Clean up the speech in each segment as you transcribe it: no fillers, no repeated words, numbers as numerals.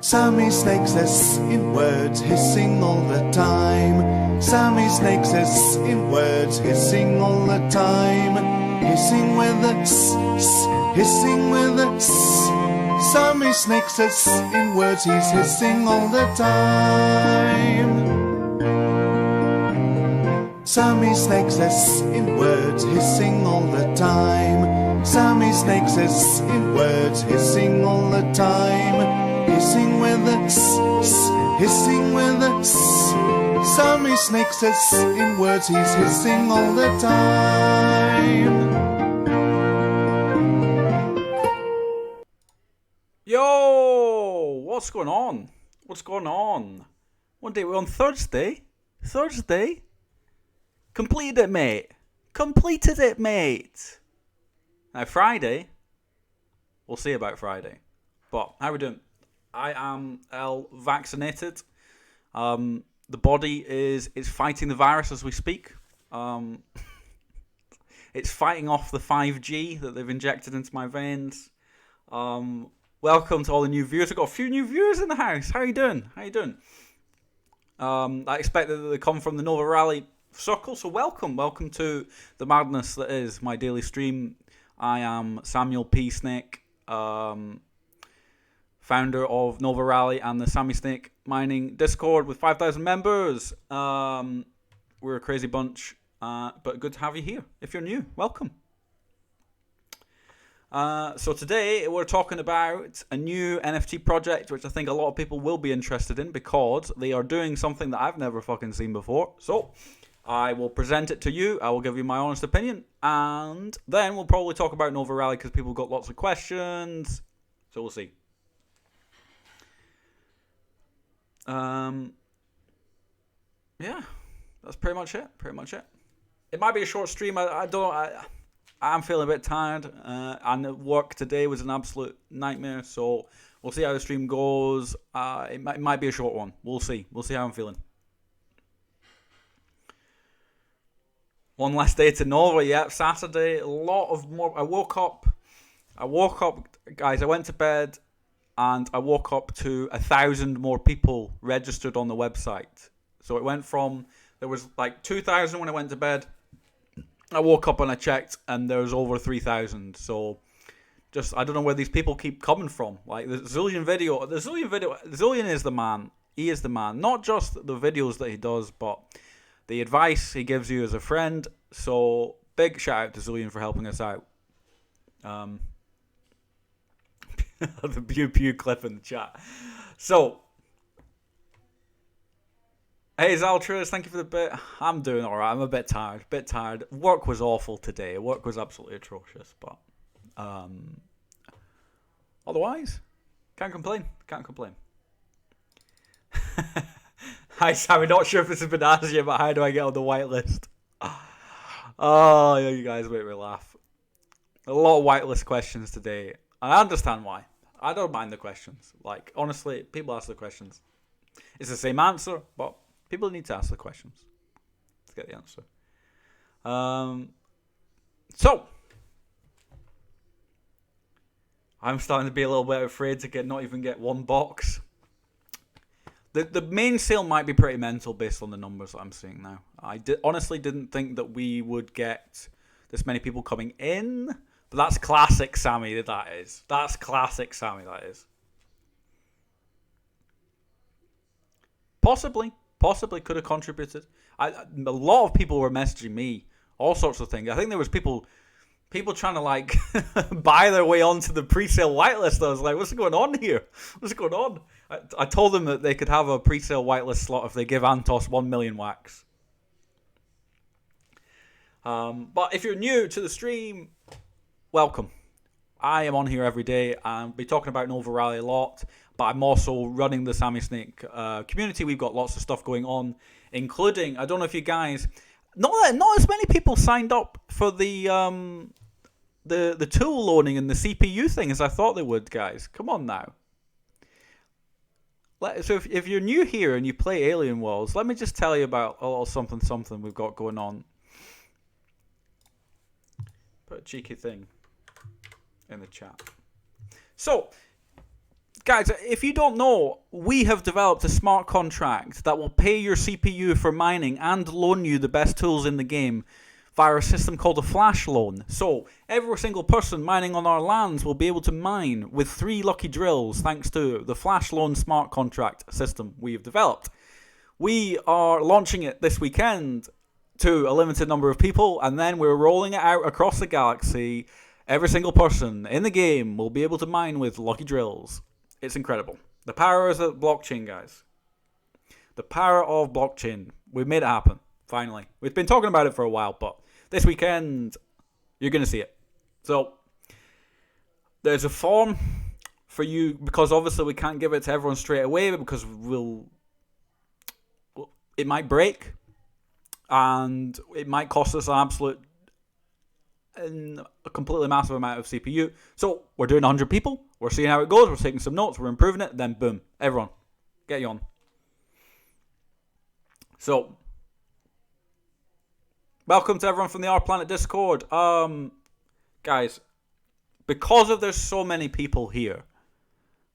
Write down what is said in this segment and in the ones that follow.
Sammy snakes us in words, hissing all the time. Sammy snakes us in words, hissing all the time. Hissing with us, hissing with us. Sammy snakes us in words, he's hissing all the time. Sammy snakes us in words, hissing all the time. Sammy snakes us in words, hissing all the time. Hissing with us, hissing with us. Sammy snakes us in words, he's hissing all the time. Yo, what's going on? What's going on? One day we're on Thursday. Thursday? Completed it, mate. Completed it, mate. Now Friday, we'll see about Friday. But how we doing? I am vaccinated. The body is fighting the virus as we speak. It's fighting off the 5G that they've injected into my veins. Welcome to all the new viewers. I've got a few new viewers in the house. How you doing? How you doing? I expect that they come from the Nova Rally circle, so welcome to the madness that is my daily stream. I am Samuel P. Snake, founder of Nova Rally and the Sammy Snake Mining Discord with 5,000 members. We're a crazy bunch, but good to have you here. If you're new, welcome. So today we're talking about a new NFT project, which I think a lot of people will be interested in because they are doing something that I've never fucking seen before. So I will present it to you. I will give you my honest opinion, and then we'll probably talk about Nova Rally because people got lots of questions. So we'll see. Yeah, that's pretty much it. It might be a short stream. I'm feeling a bit tired, and work today was an absolute nightmare. So we'll see how the stream goes. It might be a short one. We'll see how I'm feeling. One last day to Nova. Yeah, Saturday. A lot of more. I woke up, guys. I went to bed, and I woke up to 1,000 more people registered on the website. So it went from, there was like 2,000 when I went to bed. I woke up and I checked, and there was over 3,000. So I don't know where these people keep coming from. Like the Zillion is the man. He is the man. Not just the videos that he does, but the advice he gives you as a friend. So big shout out to Zillion for helping us out. The Pew Pew clip in the chat. So, hey Zaltris, thank you for the bit. I'm doing alright. I'm a bit tired. Work was awful today. Work was absolutely atrocious, but otherwise, can't complain. Hi Sammy, not sure if this has been asked yet, but how do I get on the whitelist? Oh, you guys make me laugh. A lot of whitelist questions today. I understand why. I don't mind the questions. Like, honestly, people ask the questions. It's the same answer, but people need to ask the questions to get the answer. So, I'm starting to be a little bit afraid to not even get one box. The main sale might be pretty mental based on the numbers that I'm seeing now. I honestly didn't think that we would get this many people coming in. But that's classic Sammy, that is. That's classic Sammy, that is. Possibly could have contributed. A lot of people were messaging me, all sorts of things. I think there was people trying to like buy their way onto the pre-sale whitelist. I was like, what's going on here? What's going on? I told them that they could have a pre-sale whitelist slot if they give Antos 1 million wax. But if you're new to the stream, welcome. I am on here every day. I'll be talking about Nova Rally a lot, but I'm also running the Sammy Snake community. We've got lots of stuff going on, including, I don't know if you guys, not as many people signed up for the tool loaning and the CPU thing as I thought they would, guys. Come on now. So if you're new here and you play Alien Worlds, let me just tell you about a little something we've got going on. Put a cheeky thing in the chat. So, Guys, if you don't know, we have developed a smart contract that will pay your CPU for mining and loan you the best tools in the game via a system called a flash loan. So, every single person mining on our lands will be able to mine with 3 lucky drills thanks to the flash loan smart contract system we have developed. We are launching it this weekend to a limited number of people, and then we're rolling it out across the galaxy. Every single person in the game will be able to mine with lucky drills. It's incredible. The power of the blockchain, guys. The power of blockchain. We've made it happen, finally. We've been talking about it for a while, but this weekend, you're going to see it. So, there's a form for you, because obviously we can't give it to everyone straight away, because it might break, and it might cost us a completely massive amount of CPU. So we're doing 100 people. We're seeing how it goes. We're taking some notes. We're improving it. Then boom, everyone, get you on. So, welcome to everyone from the Our Planet Discord. Guys, because of there's so many people here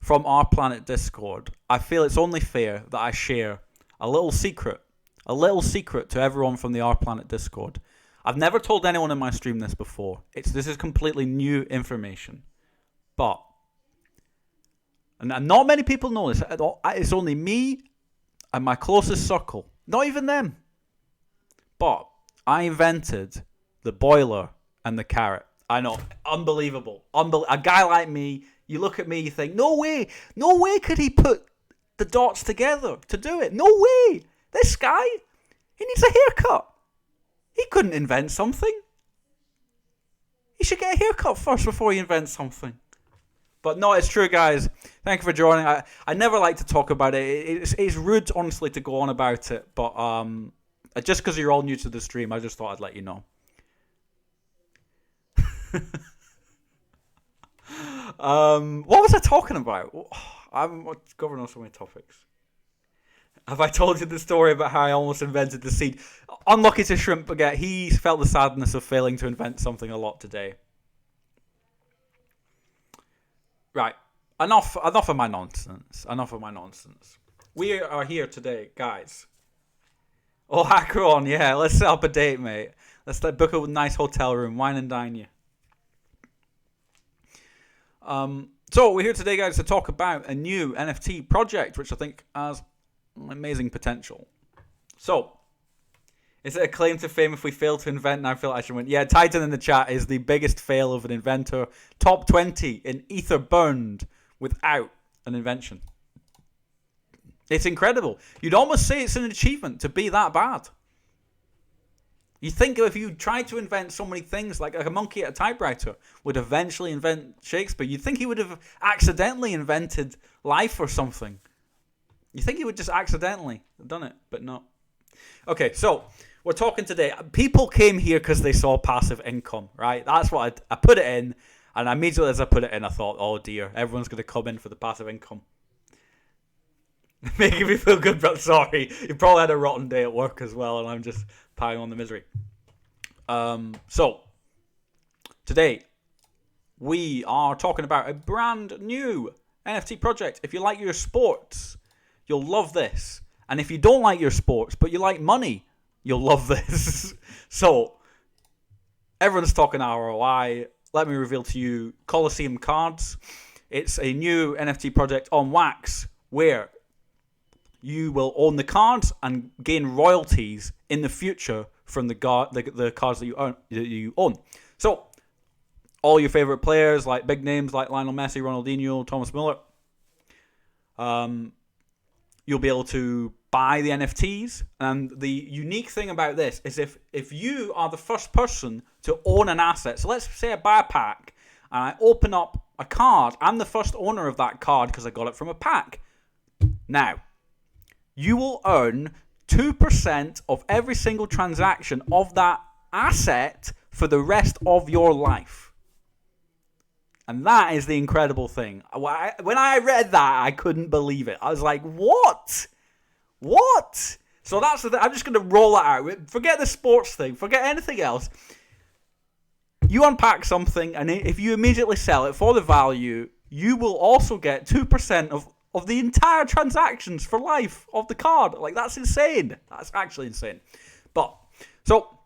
from Our Planet Discord, I feel it's only fair that I share a little secret to everyone from the Our Planet Discord. I've never told anyone in my stream this before. This is completely new information. But, and not many people know this, it's only me and my closest circle. Not even them. But I invented the boiler and the carrot. I know, unbelievable. A guy like me, you look at me, you think, no way could he put the dots together to do it. No way. This guy, he needs a haircut. He couldn't invent something. He should get a haircut first before he invents something. But no, it's true, guys. Thank you for joining. I never like to talk about it. It's rude, honestly, to go on about it. But just because you're all new to the stream, I just thought I'd let you know. What was I talking about? I'm covering on so many topics. Have I told you the story about how I almost invented the seed? Unlucky to Shrimp Baguette, he felt the sadness of failing to invent something a lot today. Right, enough of my nonsense. We are here today, guys. Oh, Akron, yeah, let's set up a date, mate. Let's book a nice hotel room, wine and dine you. So we're here today, guys, to talk about a new NFT project, which I think has amazing potential. So, is it a claim to fame if we fail to invent? And I feel like I should win. Yeah, Titan in the chat is the biggest fail of an inventor. Top 20 in Ether burned without an invention. It's incredible. You'd almost say it's an achievement to be that bad. You think if you tried to invent so many things, like a monkey at a typewriter would eventually invent Shakespeare, you'd think he would have accidentally invented life or something. You think he would just accidentally have done it, but no. Okay, so we're talking today. People came here because they saw passive income, right? That's what I put it in, and immediately as I put it in, I thought, oh dear, everyone's going to come in for the passive income. Making me feel good, but sorry. You probably had a rotten day at work as well, and I'm just piling on the misery. So, today, we are talking about a brand new NFT project. If you like your sports, you'll love this. And if you don't like your sports, but you like money, you'll love this. So, everyone's talking ROI. Let me reveal to you Colosseum cards. It's a new NFT project on Wax where you will own the cards and gain royalties in the future from the cards that you own. So, all your favorite players, like big names like Lionel Messi, Ronaldinho, Thomas Muller, you'll be able to buy the NFTs. And the unique thing about this is if you are the first person to own an asset, so let's say I buy a pack and I open up a card, I'm the first owner of that card because I got it from a pack. Now, you will earn 2% of every single transaction of that asset for the rest of your life. And that is the incredible thing. When I read that, I couldn't believe it. I was like, what? What? So that's the thing. I'm just going to roll it out. Forget the sports thing. Forget anything else. You unpack something, and if you immediately sell it for the value, you will also get 2% of the entire transactions for life of the card. Like, that's insane. That's actually insane. But, so,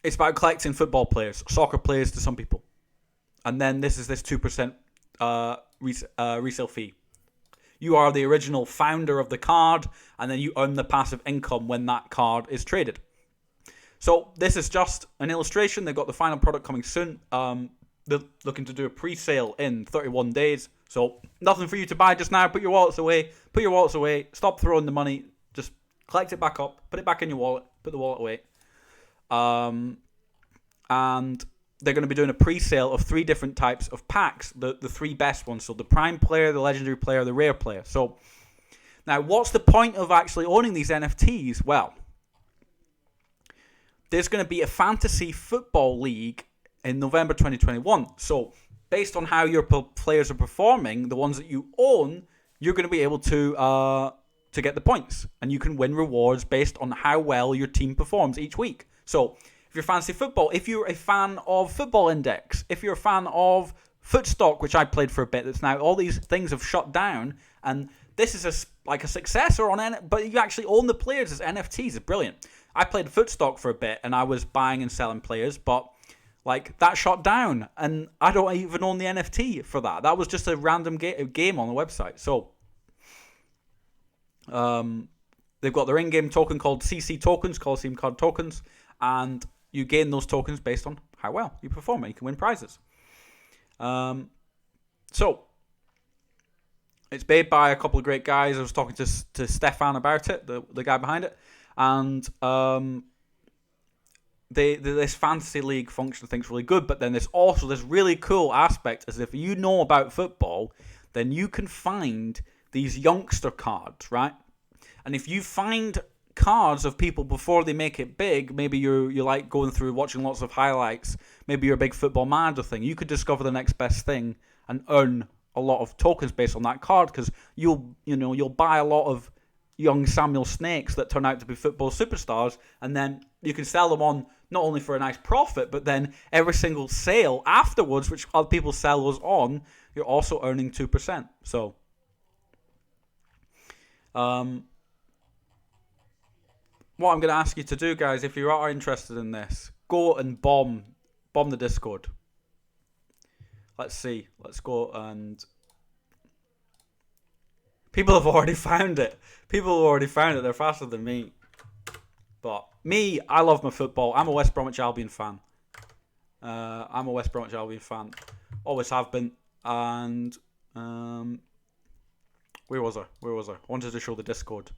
it's about collecting football players, soccer players to some people. And then this 2% resale fee. You are the original founder of the card, and then you earn the passive income when that card is traded. So this is just an illustration. They've got the final product coming soon. They're looking to do a pre-sale in 31 days. So nothing for you to buy just now. Put your wallets away. Stop throwing the money. Just collect it back up. Put it back in your wallet. Put the wallet away. And they're going to be doing a pre-sale of 3 different types of packs, the 3 best ones. So the prime player, the legendary player, the rare player. So now what's the point of actually owning these NFTs? Well, there's going to be a fantasy football league in November 2021. So based on how your players are performing, the ones that you own, you're going to be able to get the points. And you can win rewards based on how well your team performs each week. So if you're fantasy football, if you're a fan of Football Index, if you're a fan of Footstock, which I played for a bit, that's now all these things have shut down, and this is like a successor but you actually own the players as NFTs. It's brilliant. I played Footstock for a bit, and I was buying and selling players, but like that shut down, and I don't even own the NFT for that. That was just a random game on the website. So they've got their in-game token called CC tokens, Colosseum card tokens, and you gain those tokens based on how well you perform, and you can win prizes. So it's made by a couple of great guys. I was talking to Stefan about it, the guy behind it, and this fantasy league function I think is really good. But then there's also this really cool aspect, as if you know about football, then you can find these youngster cards, right? And if you find cards of people before they make it big, maybe you like going through watching lots of highlights, maybe you're a big Football Manager thing, you could discover the next best thing and earn a lot of tokens based on that card, because you'll buy a lot of young Samuel Snakes that turn out to be football superstars, and then you can sell them on not only for a nice profit, but then every single sale afterwards, which other people sell those on, you're also earning 2%. So what I'm going to ask you to do, guys, if you are interested in this, go and bomb the Discord. Let's see. Let's go and... People have already found it. They're faster than me. But me, I love my football. I'm a West Bromwich Albion fan. Always have been. And where was I? Wanted to show the Discord.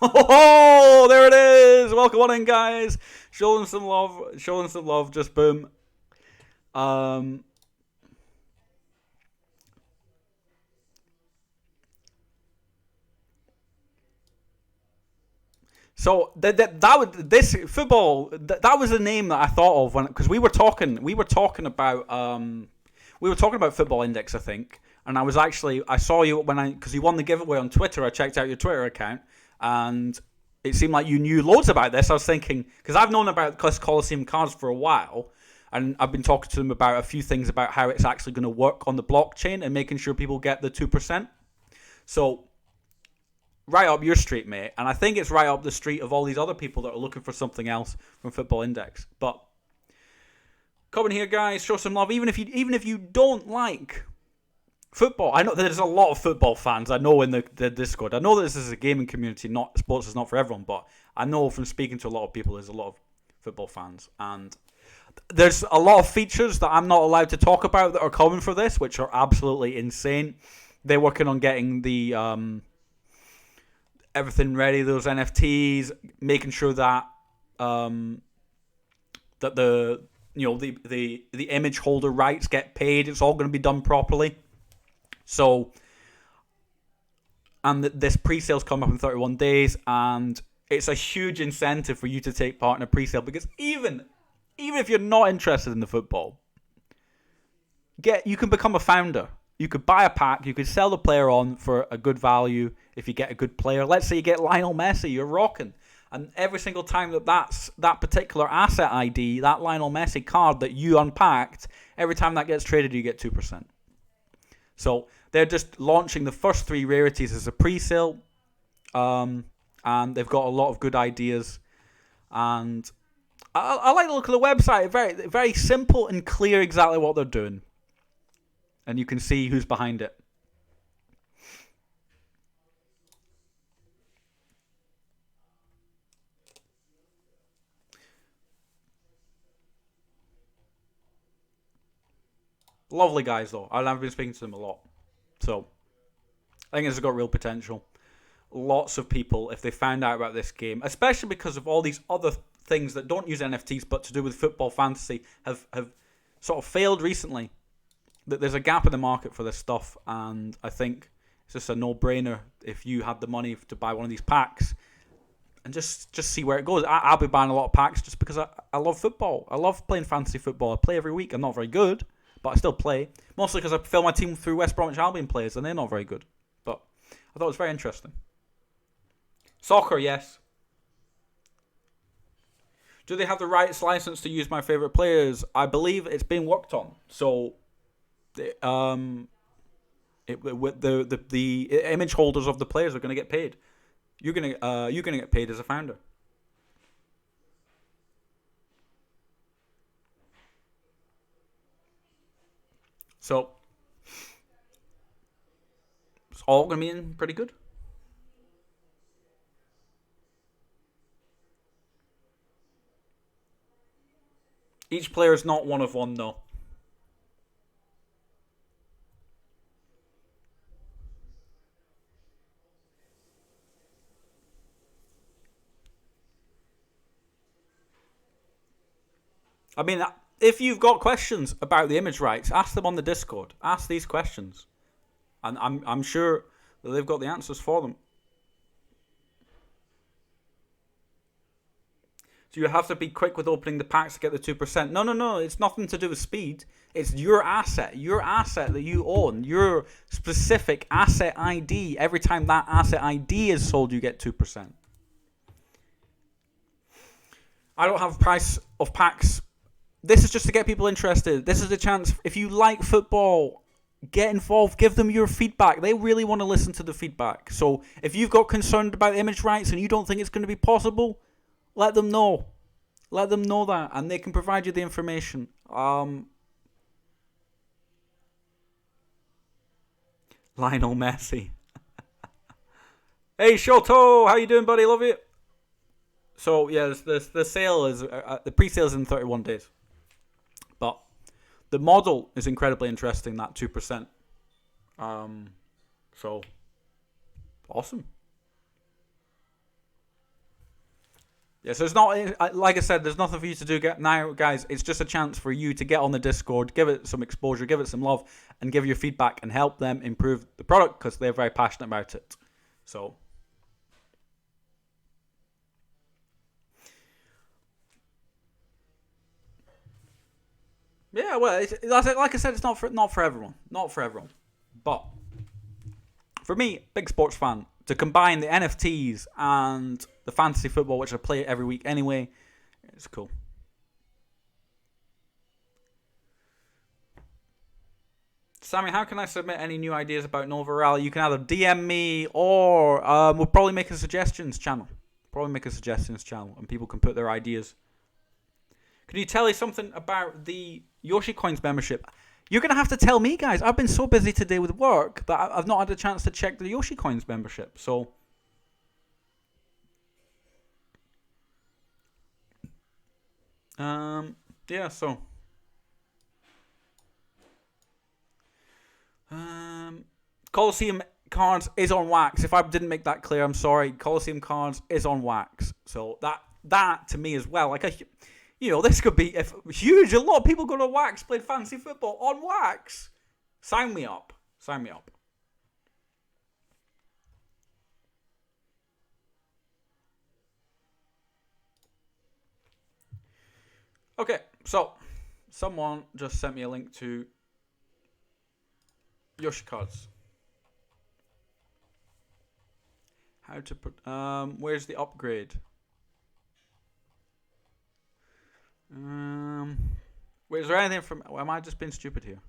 Oh, there it is! Welcome on in, guys. Showing some love. Just boom. So this football, that was the name that I thought of because we were talking about Football Index, I think, and I saw you because you won the giveaway on Twitter. I checked out your Twitter account, and it seemed like you knew loads about this. I was thinking, because I've known about Colosseum cards for a while, and I've been talking to them about a few things about how it's actually going to work on the blockchain and making sure people get the 2%. So right up your street, mate, and I think it's right up the street of all these other people that are looking for something else from Football Index. But come in here, guys, show some love. Even if you don't like football, I know there's a lot of football fans. I know in the Discord. I know that this is a gaming community. Not sports is not for everyone, but I know from speaking to a lot of people, there's a lot of football fans, and there's a lot of features that I'm not allowed to talk about that are coming for this, which are absolutely insane. They're working on getting the everything ready, those NFTs, making sure that that the image holder rights get paid. It's all going to be done properly. So, and this pre-sale's come up in 31 days, and it's a huge incentive for you to take part in a pre-sale, because even if you're not interested in the football, you can become a founder. You could buy a pack, you could sell the player on for a good value if you get a good player. Let's say you get Lionel Messi, you're rocking. And every single time that particular asset ID, that Lionel Messi card that you unpacked, Every time that gets traded, you get 2%. So they're just launching the first 3 rarities as a pre-sale, and they've got a lot of good ideas. And I like the look of the website. Very, very simple and clear exactly what they're doing. And you can see who's behind it. Lovely guys, though. I've been speaking to them a lot. So, I think this has got real potential. Lots of people, if they found out about this game, especially because of all these other things that don't use NFTs but to do with football fantasy, have sort of failed recently. That there's a gap in the market for this stuff, and I think it's just a no-brainer if you had the money to buy one of these packs and just see where it goes. I'll be buying a lot of packs just because I love football. I love playing fantasy football. I play every week. I'm not very good, but I still play. Mostly because I fill my team through West Bromwich Albion players, and they're not very good. But I thought it was very interesting. Soccer, yes. Do they have the rights license to use my favourite players? I believe it's being worked on. So, the image holders of the players are going to get paid. You're going to get paid as a founder. So, it's all going to be pretty good. Each player is not one of one, though. I mean, if you've got questions about the image rights, ask them on the Discord. Ask these questions, and I'm sure that they've got the answers for them. So you have to be quick with opening the packs to get the 2%. No. It's nothing to do with speed. It's your asset that you own, your specific asset ID. Every time that asset ID is sold, you get 2%. I don't have a price of packs. This is just to get people interested. This is a chance. If you like football, get involved. Give them your feedback. They really want to listen to the feedback. So if you've got concerned about image rights and you don't think it's going to be possible, let them know. Let them know that, and they can provide you the information. Lionel Messi. Hey, Shoto, how you doing, buddy? Love you. So yeah, the sale is the pre-sale is in 31 days, but the model is incredibly interesting. That 2%. So awesome. Yeah, so it's not, like I said, there's nothing for you to do now, guys. It's just a chance for you to get on the Discord, give it some exposure, give it some love, and give your feedback and help them improve the product because they're very passionate about it. So, yeah, well, like I said, it's not for everyone. Not for everyone. But, for me, big sports fan, to combine the NFTs and the fantasy football, which I play every week anyway, it's cool. Sammy, how can I submit any new ideas about Nova Rally? You can either DM me or we'll probably make a suggestions channel. And people can put their ideas. Can you tell me something about the Yoshi Coins membership? You're going to have to tell me, guys. I've been so busy today with work that I've not had a chance to check the Yoshi Coins membership. So, yeah, so. Colosseum cards is on wax. If I didn't make that clear, I'm sorry. Colosseum cards is on wax. So that to me as well, like this could be huge. A lot of people go to wax, played fantasy football on wax. Sign me up. Okay, so someone just sent me a link to Yoshi cards. How to put? Where's the upgrade? Wait, is there anything from... Am I just being stupid here?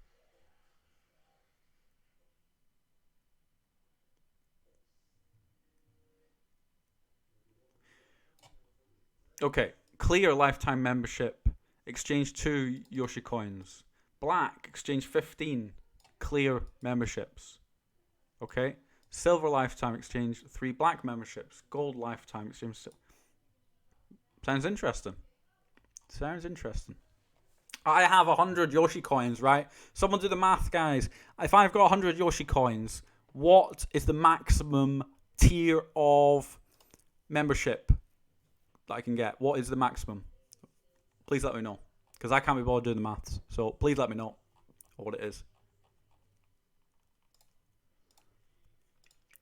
Okay. Clear lifetime membership. Exchange 2 Yoshi coins. Black. Exchange 15 clear memberships. Okay. Silver lifetime exchange 3 black memberships. Gold lifetime exchange... Sounds interesting. Sounds interesting. I have 100 Yoshi coins, right? Someone do the math, guys. If I've got 100 Yoshi coins, what is the maximum tier of membership that I can get? What is the maximum? Please let me know. Because I can't be bothered doing the maths. So please let me know what it is.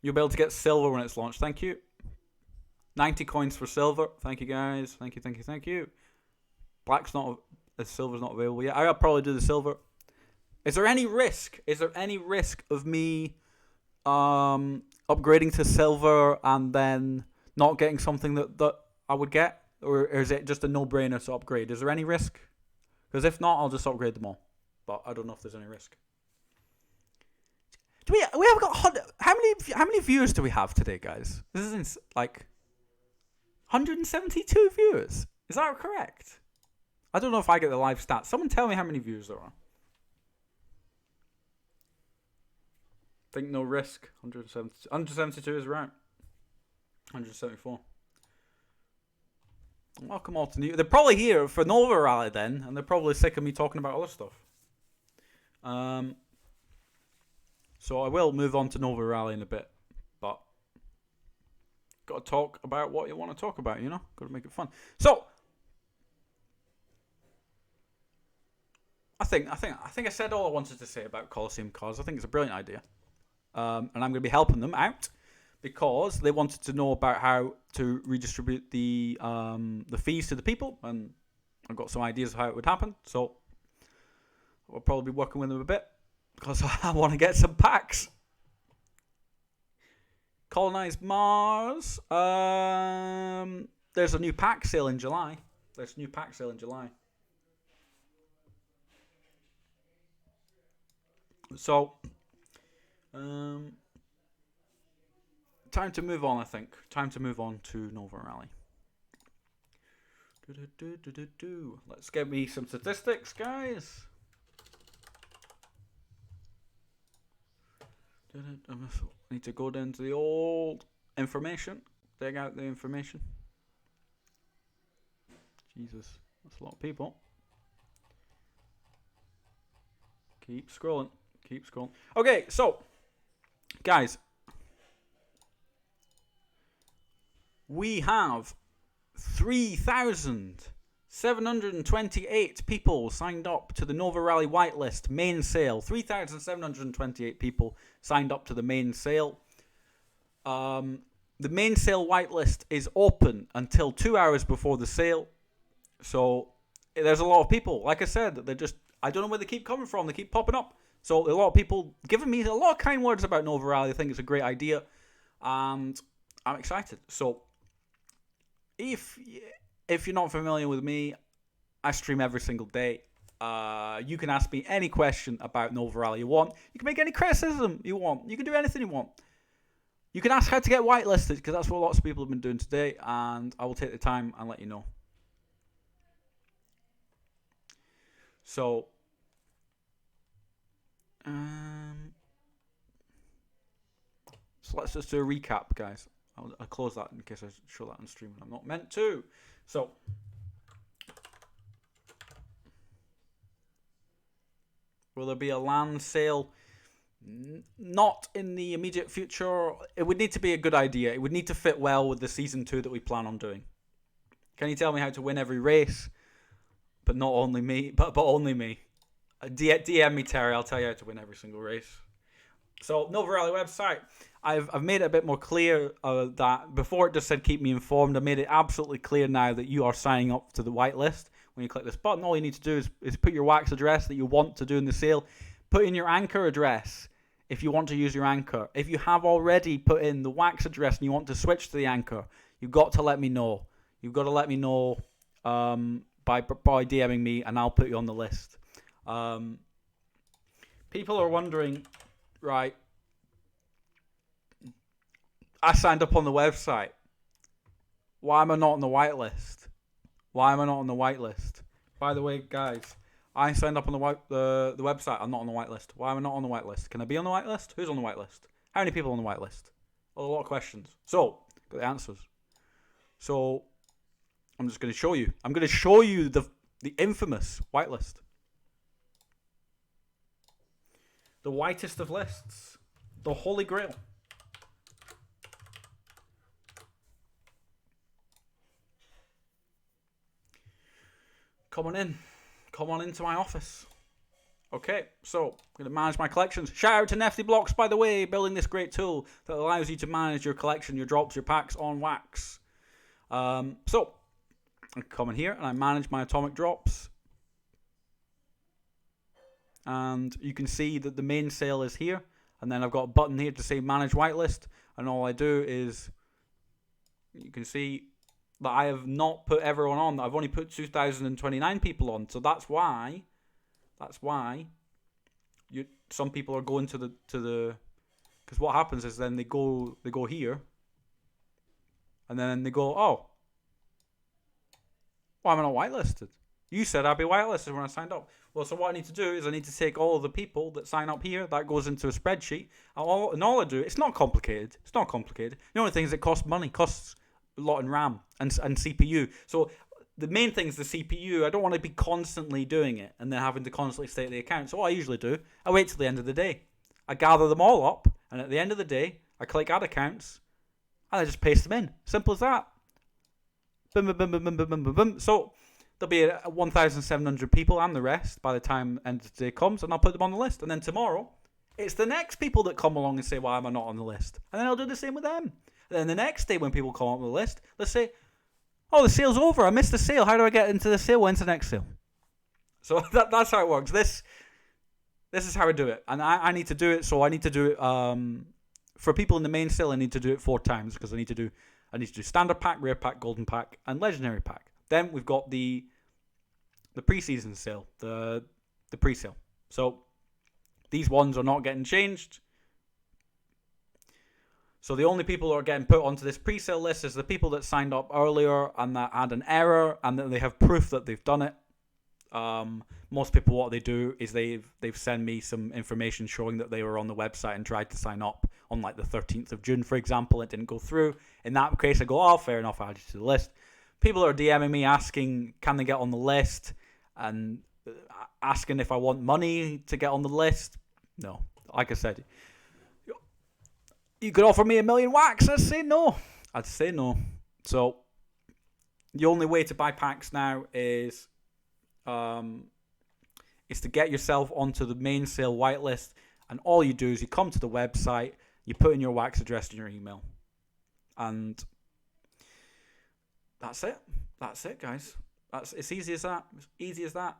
You'll be able to get silver when it's launched. Thank you. 90 coins for silver. Thank you, guys. Thank you, thank you, thank you. Black's not... Silver's not available yet. I'll probably do the silver. Is there any risk? Is there any risk of me upgrading to silver and then not getting something that I would get? Or is it just a no-brainer to upgrade? Is there any risk? Because if not, I'll just upgrade them all. But I don't know if there's any risk. Do we have got... How many viewers do we have today, guys? This is like 172 viewers. Is that correct? I don't know if I get the live stats. Someone tell me how many views there are. Think no risk. 172 is right. 174. Welcome all to new. They're probably here for Nova Rally then, and they're probably sick of me talking about other stuff. So I will move on to Nova Rally in a bit, but got to talk about what you want to talk about. You know, got to make it fun. So. I think I said all I wanted to say about Colosseum cars. I think it's a brilliant idea, and I'm going to be helping them out because they wanted to know about how to redistribute the fees to the people, and I've got some ideas of how it would happen. So I'll probably be working with them a bit because I want to get some packs. Colonize Mars. There's a new pack sale in July. So, time to move on, I think. Time to move on to Nova Rally. Let's get me some statistics, guys. I need to go down to the old information. Dig out the information. Jesus, that's a lot of people. Keep scrolling. Okay, so, guys, we have 3,728 people signed up to the Nova Rally whitelist main sale. 3,728 people signed up to the main sale. The main sale whitelist is open until 2 hours before the sale. So, there's a lot of people. Like I said, they're just, I don't know where they keep coming from. They keep popping up. So a lot of people giving me a lot of kind words about Nova Rally. I think it's a great idea, and I'm excited. So if you're not familiar with me, I stream every single day. You can ask me any question about Nova Rally you want. You can make any criticism you want. You can do anything you want. You can ask how to get whitelisted because that's what lots of people have been doing today, and I will take the time and let you know. So. So let's just do a recap, guys. I'll close that in case I show that on stream and I'm not meant to. So, will there be a land sale? Not in the immediate future. It would need to be a good idea. It would need to fit well with the Season 2 that we plan on doing. Can you tell me how to win every race? But not only me, but only me. DM me, Terry. I'll tell you how to win every single race. So, Nova Rally website. I've made it a bit more clear that before it just said keep me informed. I made it absolutely clear now that you are signing up to the whitelist. When you click this button, all you need to do is put your wax address that you want to do in the sale. Put in your anchor address if you want to use your anchor. If you have already put in the wax address and you want to switch to the anchor, you've got to let me know. You've got to let me know by by DMing me, and I'll put you on the list. People are wondering, right? I signed up on the website. Why am I not on the whitelist? Why am I not on the whitelist? By the way, guys, I signed up on the website. I'm not on the whitelist. Why am I not on the whitelist? Can I be on the whitelist? Who's on the whitelist? How many people on the whitelist? A lot of questions. So, got the answers. So, I'm just going to show you. I'm going to show you the infamous whitelist. The whitest of lists. The Holy Grail. Come on in. Come on into my office. Okay, so I'm going to manage my collections. Shout out to Nefty Blocks, by the way, building this great tool that allows you to manage your collection, your drops, your packs on wax. So, I come in here and I manage my atomic drops. And you can see that the main sale is here. And then I've got a button here to say manage whitelist. And all I do is, you can see that I have not put everyone on. I've only put 2,029 people on. So that's why some people are going to the because what happens is then they go here, and then they go, oh, why am I not whitelisted? You said I'd be whitelisted when I signed up. Well, so what I need to do is I need to take all of the people that sign up here. That goes into a spreadsheet. And all I do, it's not complicated. It's not complicated. The only thing is it costs money. Costs a lot in RAM and CPU. So the main thing is the CPU. I don't want to be constantly doing it and then having to constantly state the account. So what I usually do, I wait till the end of the day. I gather them all up, and at the end of the day, I click add accounts, and I just paste them in. Simple as that. Boom, boom, boom, boom, boom, boom, boom, boom. So there'll be 1,700 people and the rest by the time end of the day comes, and I'll put them on the list. And then tomorrow, it's the next people that come along and say, why am I not on the list? And then I'll do the same with them. And then the next day when people come up with the list, let's say, oh, the sale's over. I missed the sale. How do I get into the sale? When's the next sale? So that's how it works. This is how I do it. And I need to do it. So I need to do it for people in the main sale. I need to do it 4 times because I need to do standard pack, rare pack, golden pack, and legendary pack. Then we've got the pre-season sale, the pre-sale. So these ones are not getting changed. So the only people who are getting put onto this pre-sale list is the people that signed up earlier and that had an error and that they have proof that they've done it. Most people, what they do is they've sent me some information showing that they were on the website and tried to sign up on like the 13th of June, for example. It didn't go through. In that case, I go, oh, fair enough, I'll add you to the list. People are DMing me asking, can they get on the list? And asking if I want money to get on the list. No, like I said, you could offer me 1 million wax. I'd say no. So the only way to buy packs now is to get yourself onto the main sale whitelist, and all you do is you come to the website, you put in your wax address and your email, and that's it. That's it, guys. It's easy as that. It's easy as that.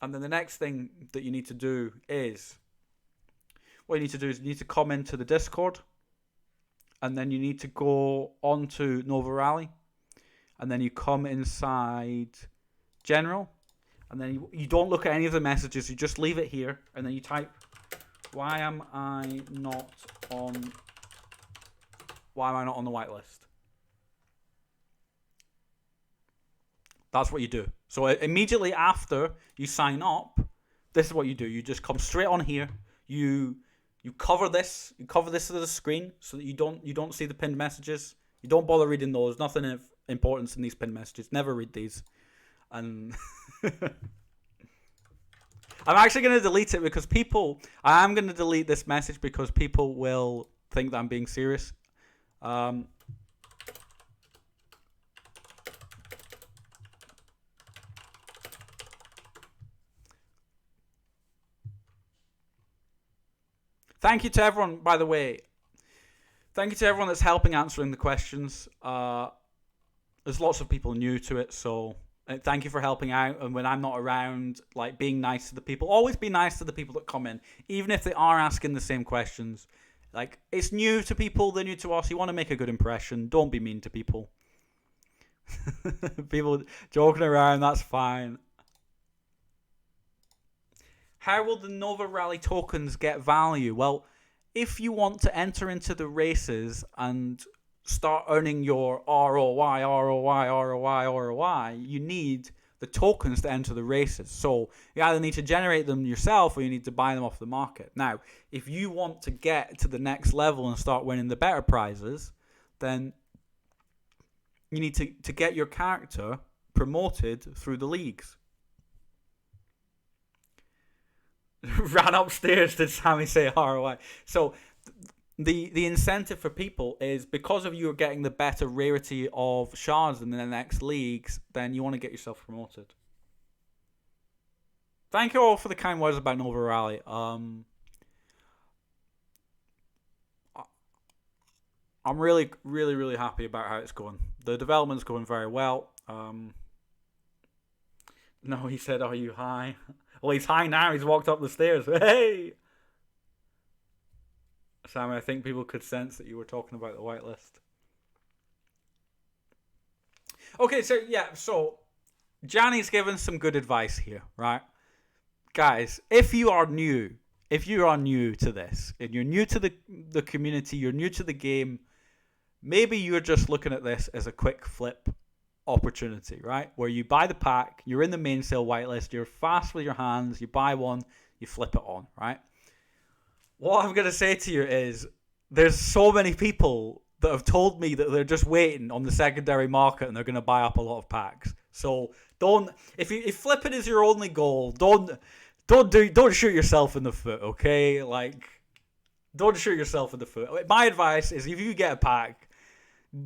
And then the next thing that you need to do is, what you need to do is you need to come into the Discord, and then you need to go onto Nova Rally, and then you come inside General, and then you don't look at any of the messages, you just leave it here, and then you type, why am I not on the whitelist? That's what you do. So immediately after you sign up, this is what you do. You just come straight on here. You cover this. You cover this to the screen so that you don't see the pinned messages. You don't bother reading those. Nothing of importance in these pinned messages. Never read these. And I'm actually going to delete it because I am going to delete this message because people will think that I'm being serious. Thank you to everyone, by the way. Thank you to everyone that's helping answering the questions. There's lots of people new to it, so thank you for helping out. And when I'm not around, like, being nice to the people. Always be nice to the people that come in, even if they are asking the same questions. Like, it's new to people, they're new to us. You want to make a good impression. Don't be mean to people. People joking around, that's fine. How will the Nova Rally tokens get value? Well, if you want to enter into the races and start earning your ROI, you need the tokens to enter the races. So you either need to generate them yourself or you need to buy them off the market. Now, if you want to get to the next level and start winning the better prizes, then you need to get your character promoted through the leagues. Ran upstairs, did Sammy say ROI? So the incentive for people is because of you getting the better rarity of shards in the next leagues, then you want to get yourself promoted. Thank you all for the kind words about Nova Rally. I'm really, really, really happy about how it's going. The development's going very well. No, he said, "Are you high?" Well, he's high now. He's walked up the stairs. Hey! Sammy, I think people could sense that you were talking about the whitelist. Okay, so Johnny's given some good advice here, right? Guys, if you are new to this, and you're new to the community, you're new to the game, maybe you're just looking at this as a quick flip opportunity, right? Where you buy the pack, you're in the main sale whitelist, you're fast with your hands, you buy one, you flip it on, right? What I'm going to say to you is there's so many people that have told me that they're just waiting on the secondary market and they're going to buy up a lot of packs. So if flipping is your only goal, don't shoot yourself in the foot, okay? Like, don't shoot yourself in the foot. My advice is if you get a pack,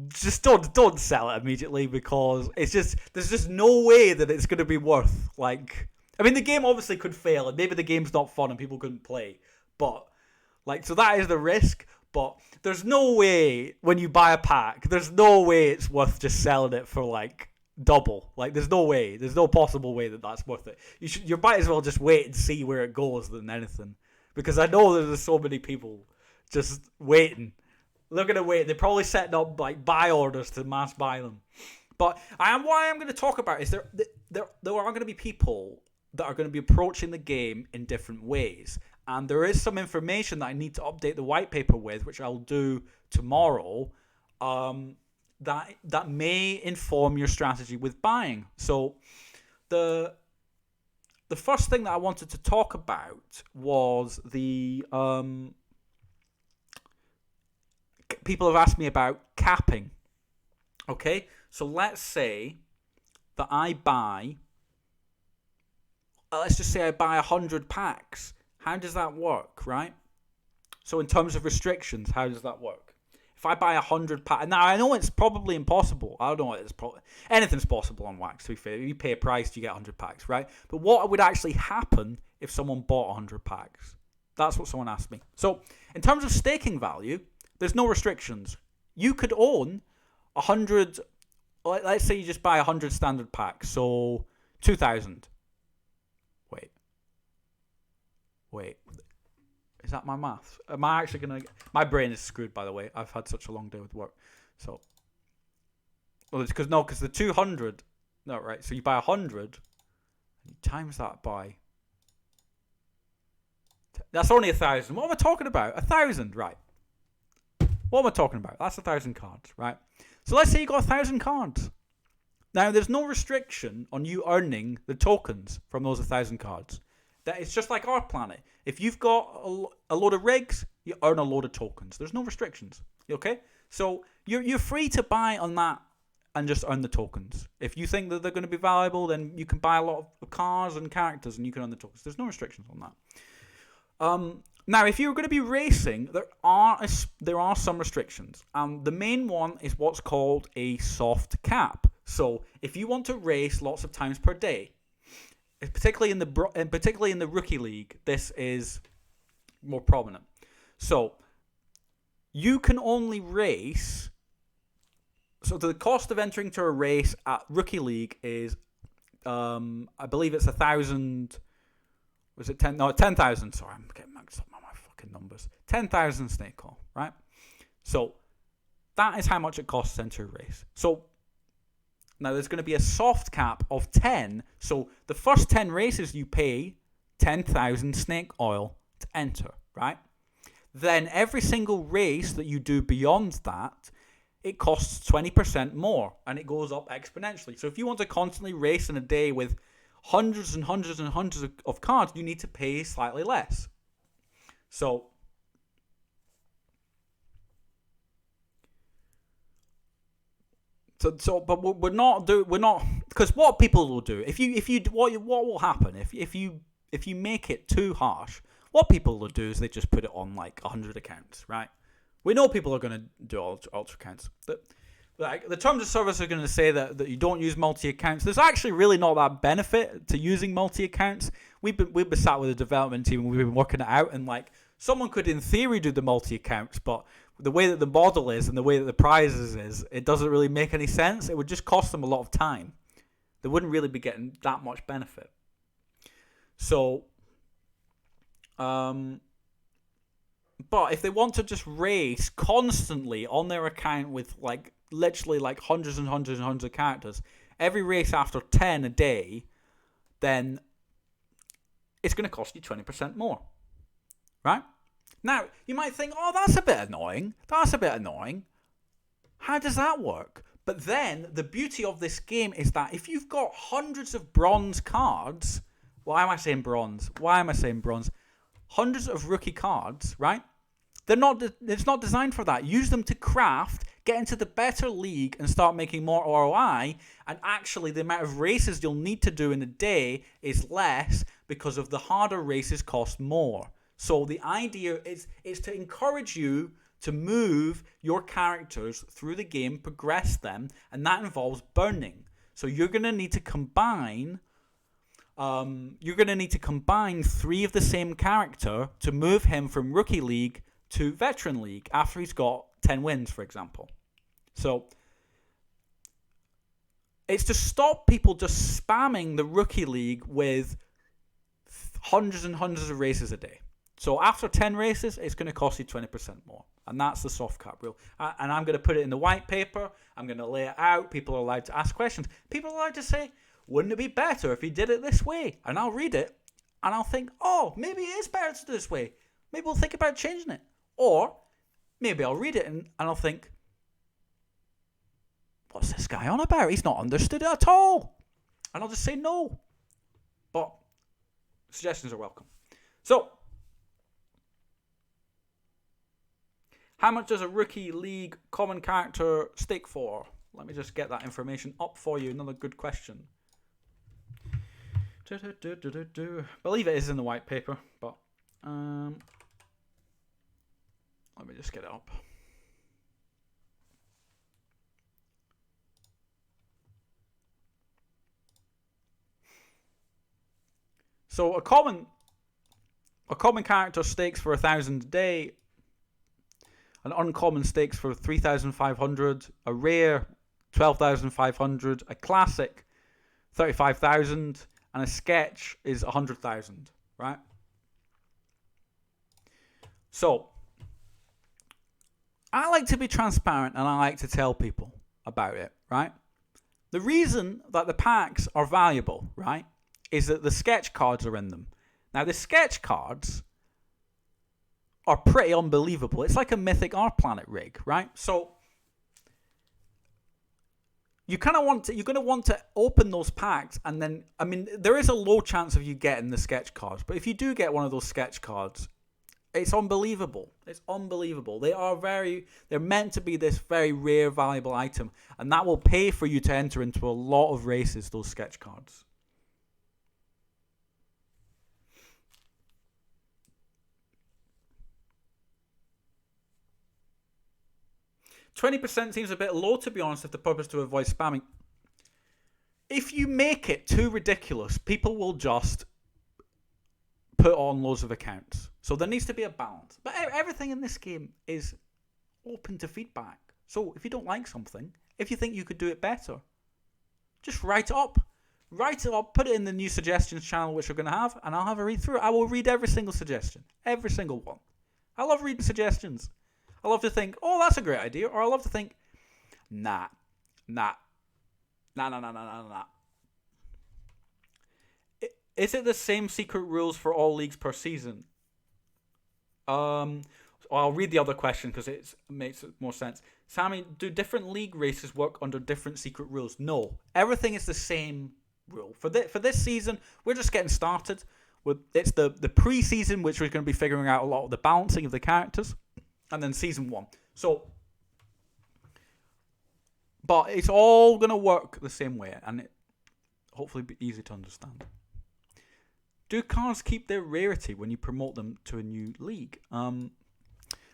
just don't sell it immediately, because there's just no way that it's going to be worth, like, I mean, the game obviously could fail and maybe the game's not fun and people couldn't play, but like, so that is the risk. But there's no way when you buy a pack, there's no way it's worth just selling it for like double. Like, there's no possible way that that's worth it. You might as well just wait and see where it goes than anything, because I know there's so many people just waiting. They're going to wait. They're probably setting up like buy orders to mass buy them. But what I'm going to talk about is there are going to be people that are going to be approaching the game in different ways. And there is some information that I need to update the white paper with, which I'll do tomorrow, that may inform your strategy with buying. So the first thing that I wanted to talk about was the people have asked me about capping. Okay, so let's say that I buy, let's just say I buy 100 packs. How does that work, right? So in terms of restrictions, how does that work? If I buy 100 packs, now I know it's probably impossible. I don't know, anything's possible on Wax, to be fair. If you pay a price, you get 100 packs, right? But what would actually happen if someone bought 100 packs? That's what someone asked me. So in terms of staking value, there's no restrictions. You could own 100, let's say you just buy 100 standard packs, so 2,000. Wait, is that my math? Am I actually going to... My brain is screwed, by the way. I've had such a long day with work. So, well, it's because the 200... No, right, so you buy 100, and you times that by... That's only 1,000. What am I talking about? 1,000, right. What am I talking about? That's 1,000 cards, right? So let's say you got 1,000 cards. Now, there's no restriction on you earning the tokens from those 1,000 cards. That it's just like our planet. If you've got a load of rigs, you earn a load of tokens. There's no restrictions. Okay? So you're free to buy on that and just earn the tokens. If you think that they're going to be valuable, then you can buy a lot of cars and characters and you can earn the tokens. There's no restrictions on that. Now, if you're going to be racing, there are some restrictions. The main one is what's called a soft cap. So if you want to race lots of times per day, particularly in the rookie league, this is more prominent. So you can only race. So the cost of entering to a race at rookie league is, I believe it's 1,000. Was it 10? No, 10,000. Sorry, I'm getting mixed up on my fucking numbers. 10,000 snake call, right? So that is how much it costs to enter a race. So Now, there's going to be a soft cap of 10. So the first 10 races you pay 10,000 snake oil to enter, right? Then every single race that you do beyond that, it costs 20% more, and it goes up exponentially. So if you want to constantly race in a day with hundreds and hundreds and hundreds of cards, you need to pay slightly less. But we're not because what people will do what will happen if you make it too harsh. What people will do is they just put it on like 100 accounts, right? We know people are going to do ultra accounts. The terms of service are going to say that you don't use multi accounts. There's actually really not that benefit to using multi accounts. We've been sat with the development team and we've been working it out, and like someone could in theory do the multi accounts, but the way that the model is and the way that the prizes is, it doesn't really make any sense. It would just cost them a lot of time. They wouldn't really be getting that much benefit. So, but if they want to just race constantly on their account with like literally like hundreds and hundreds and hundreds of characters, every race after 10 a day, then it's going to cost you 20% more, right? Now, you might think, oh, that's a bit annoying. How does that work? But then, the beauty of this game is that if you've got hundreds of bronze cards... Why am I saying bronze? Hundreds of rookie cards, right? It's not designed for that. Use them to craft, get into the better league, and start making more ROI. And actually, the amount of races you'll need to do in a day is less because of the harder races cost more. So the idea is to encourage you to move your characters through the game, progress them, and that involves burning. So you're going to need to combine 3 of the same character to move him from Rookie League to Veteran League after he's got 10 wins, for example. So it's to stop people just spamming the Rookie League with hundreds and hundreds of races a day. So after 10 races, it's going to cost you 20% more. And that's the soft cap rule. And I'm going to put it in the white paper. I'm going to lay it out. People are allowed to ask questions. People are allowed to say, wouldn't it be better if you did it this way? And I'll read it. And I'll think, oh, maybe it is better to do this way. Maybe we'll think about changing it. Or maybe I'll read it and I'll think, what's this guy on about? He's not understood it at all. And I'll just say no. But suggestions are welcome. So, how much does a Rookie League common character stake for? Let me just get that information up for you. Another good question. Believe it is in the white paper, but let me just get it up. So a common character stakes for 1,000 a day. An uncommon stakes for 3,500, a rare 12,500, a classic 35,000, and a sketch is 100,000, right? So, I like to be transparent and I like to tell people about it, right? The reason that the packs are valuable, right, is that the sketch cards are in them. Now, the sketch cards are pretty unbelievable. It's like a Mythic Art Planet rig, right? So you're going to want to open those packs, and then, I mean, there is a low chance of you getting the sketch cards, but if you do get one of those sketch cards, it's unbelievable. It's unbelievable. They're meant to be this very rare, valuable item, and that will pay for you to enter into a lot of races, those sketch cards. 20% seems a bit low, to be honest, if the purpose to avoid spamming. If you make it too ridiculous, people will just put on loads of accounts. So there needs to be a balance. But everything in this game is open to feedback. So if you don't like something, if you think you could do it better, just write it up. Write it up, put it in the new suggestions channel, which we're going to have, and I'll have a read through it. I will read every single suggestion. Every single one. I love reading suggestions. I love to think, oh, that's a great idea. Or I love to think, nah. Nah. Is it the same secret rules for all leagues per season? I'll read the other question because it makes more sense. Sammy, do different league races work under different secret rules? No, everything is the same rule for this season. We're just getting started. It's the pre-season, which we're going to be figuring out a lot of the balancing of the characters, and then season 1. So, but it's all going to work the same way, and it hopefully be easy to understand. Do cards keep their rarity when you promote them to a new league?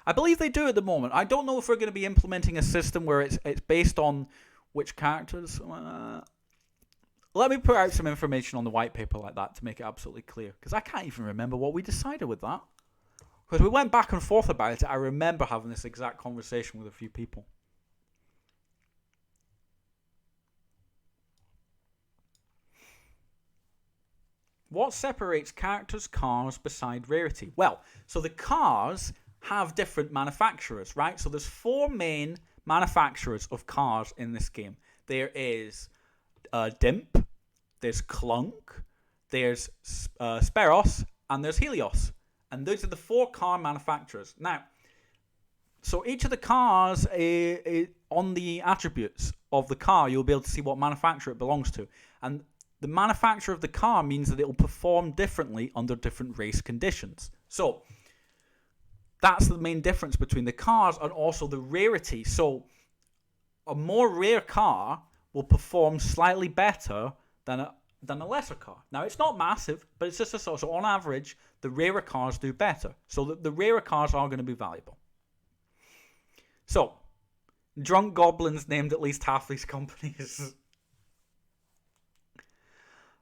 I believe they do at the moment. I don't know if we're going to be implementing a system where it's based on which characters. Let me put out some information on the white paper like that to make it absolutely clear, because I can't even remember what we decided with that. Because we went back and forth about it. I remember having this exact conversation with a few people. What separates characters' cars beside rarity? Well, so the cars have different manufacturers, right? So there's 4 main manufacturers of cars in this game. There is Dimp, there's Clunk, there's Speros, and there's Helios. And those are the 4 car manufacturers. Now, so each of the cars, on the attributes of the car, you'll be able to see what manufacturer it belongs to. And the manufacturer of the car means that it will perform differently under different race conditions. So that's the main difference between the cars and also the rarity. So a more rare car will perform slightly better than a lesser car. Now, it's not massive, but it's just a sort. So on average, the rarer cars do better. So the rarer cars are going to be valuable. So, drunk goblins named at least half these companies.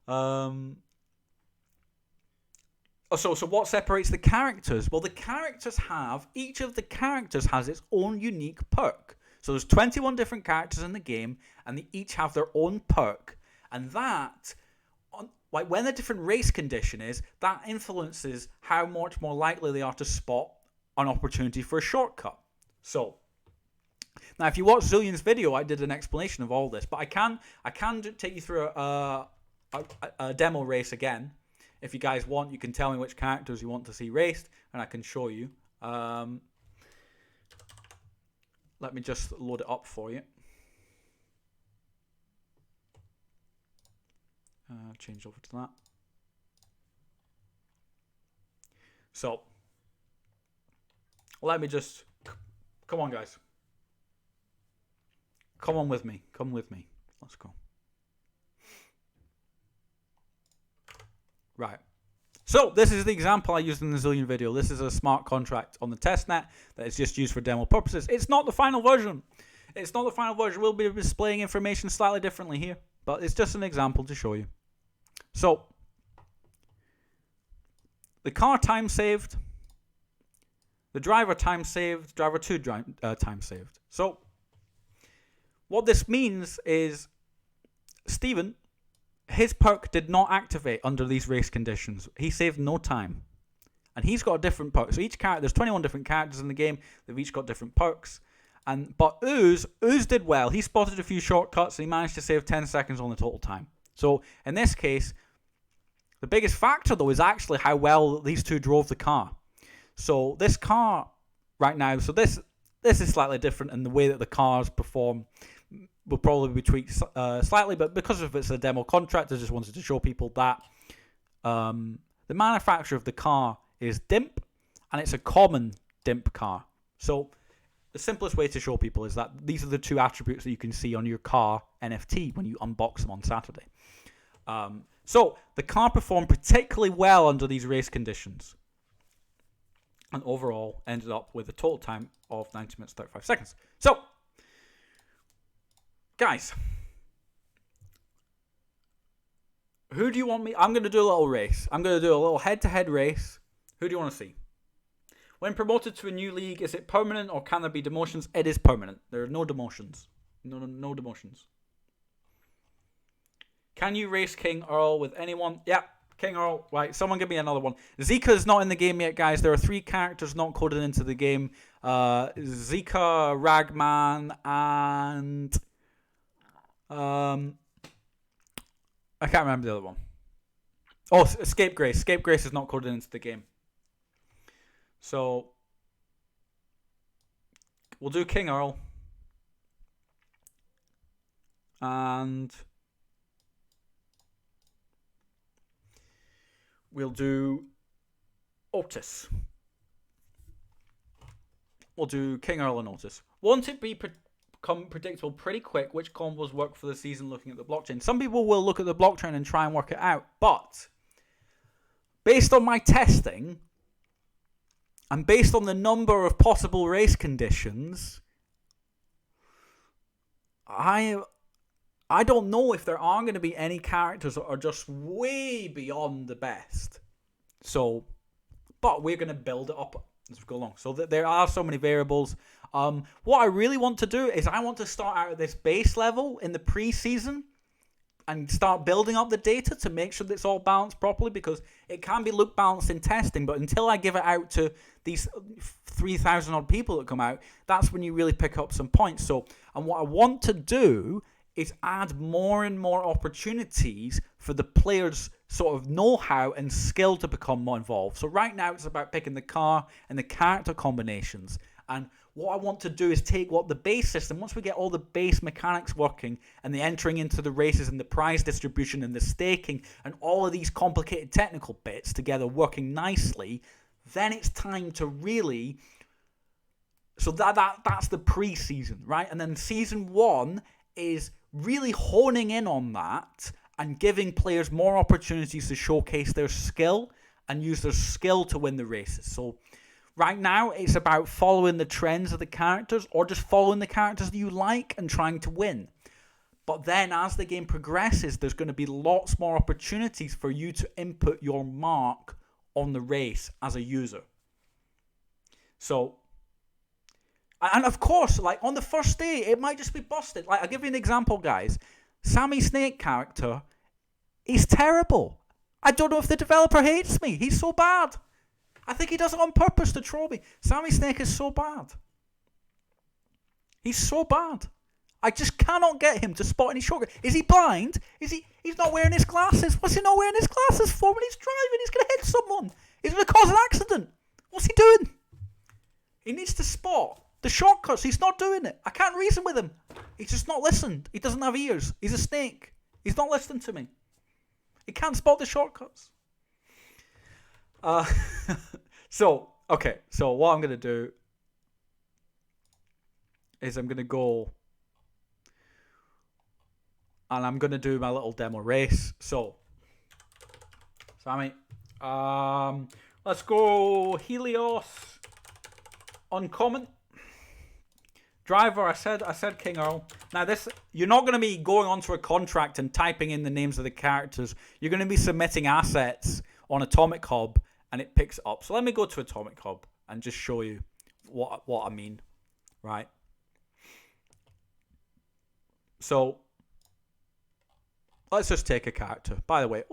So what separates the characters? Well, each of the characters has its own unique perk. So there's 21 different characters in the game, and they each have their own perk. And that, like when a different race condition is, that influences how much more likely they are to spot an opportunity for a shortcut. So, now if you watch Zillian's video, I did an explanation of all this, but I can take you through a demo race again. If you guys want, you can tell me which characters you want to see raced, and I can show you. Let me just load it up for you. Change over to that. So, let me just... Come on, guys. Come on with me. Come with me. Let's go. Right. So, this is the example I used in the Zillion video. This is a smart contract on the testnet that is just used for demo purposes. It's not the final version. It's not the final version. We'll be displaying information slightly differently here, but it's just an example to show you. So, the car time saved, the driver time saved, driver 2 time saved. So, what this means is Steven, his perk did not activate under these race conditions. He saved no time. And he's got a different perk. So each character, there's 21 different characters in the game. They've each got different perks. But Ooze did well. He spotted a few shortcuts and he managed to save 10 seconds on the total time. So in this case, the biggest factor though is actually how well these two drove the car. So this car right now, so this is slightly different in the way that the cars perform. Will probably be tweaked slightly, but because of it's a demo contract, I just wanted to show people that the manufacturer of the car is Dimp, and it's a common Dimp car. So the simplest way to show people is that these are the 2 attributes that you can see on your car NFT when you unbox them on Saturday. So the car performed particularly well under these race conditions, and overall ended up with a total time of 90 minutes 35 seconds. So, guys, who do you want me? I'm going to do a little race. I'm going to do a little head-to-head race. Who do you want to see? When promoted to a new league, is it permanent or can there be demotions? It is permanent. There are no demotions. No demotions. Can you race King Earl with anyone? Yeah, King Earl. Right, someone give me another one. Zika's not in the game yet, guys. There are 3 characters not coded into the game. Zika, Ragman, and I can't remember the other one. Oh, Scapegrace. Scapegrace is not coded into the game. So we'll do King Earl. And we'll do Otis. We'll do King Earl and Otis. Won't it become predictable pretty quick which combos work for the season looking at the blockchain? Some people will look at the blockchain and try and work it out, but based on my testing and based on the number of possible race conditions, I don't know if there are going to be any characters that are just way beyond the best. So, but we're going to build it up as we go along. So there are so many variables. What I really want to do is I want to start out at this base level in the pre-season and start building up the data to make sure that it's all balanced properly, because it can be look balanced in testing, but until I give it out to these 3,000 odd people that come out, that's when you really pick up some points. So, and what I want to do is add more and more opportunities for the players' sort of know-how and skill to become more involved. So right now it's about picking the car and the character combinations. And what I want to do is take what the base system, once we get all the base mechanics working and the entering into the races and the prize distribution and the staking and all of these complicated technical bits together working nicely, then it's time to really... So that's the pre-season, right? And then season 1 is really honing in on that and giving players more opportunities to showcase their skill and use their skill to win the races. So right now, it's about following the trends of the characters or just following the characters that you like and trying to win. But then as the game progresses, there's going to be lots more opportunities for you to input your mark on the race as a user. So, and of course, like on the first day, it might just be busted. Like, I'll give you an example, guys. Sammy Snake character is terrible. I don't know if the developer hates me. He's so bad. I think he does it on purpose to troll me. Sammy Snake is so bad. He's so bad. I just cannot get him to spot any shortcut. Is he blind? He's not wearing his glasses. What's he not wearing his glasses for when he's driving? He's going to hit someone. He's going to cause an accident. What's he doing? He needs to spot the shortcuts. He's not doing it. I can't reason with him. He's just not listened. He doesn't have ears. He's a snake. He's not listening to me. He can't spot the shortcuts. So what I'm going to do is I'm going to go and I'm going to do my little demo race. So, Sammy, let's go Helios uncommon. Driver, I said King Earl. Now this, you're not going to be going onto a contract and typing in the names of the characters. You're going to be submitting assets on Atomic Hub, and it picks it up. So let me go to Atomic Hub and just show you what I mean, right? So let's just take a character. By the way,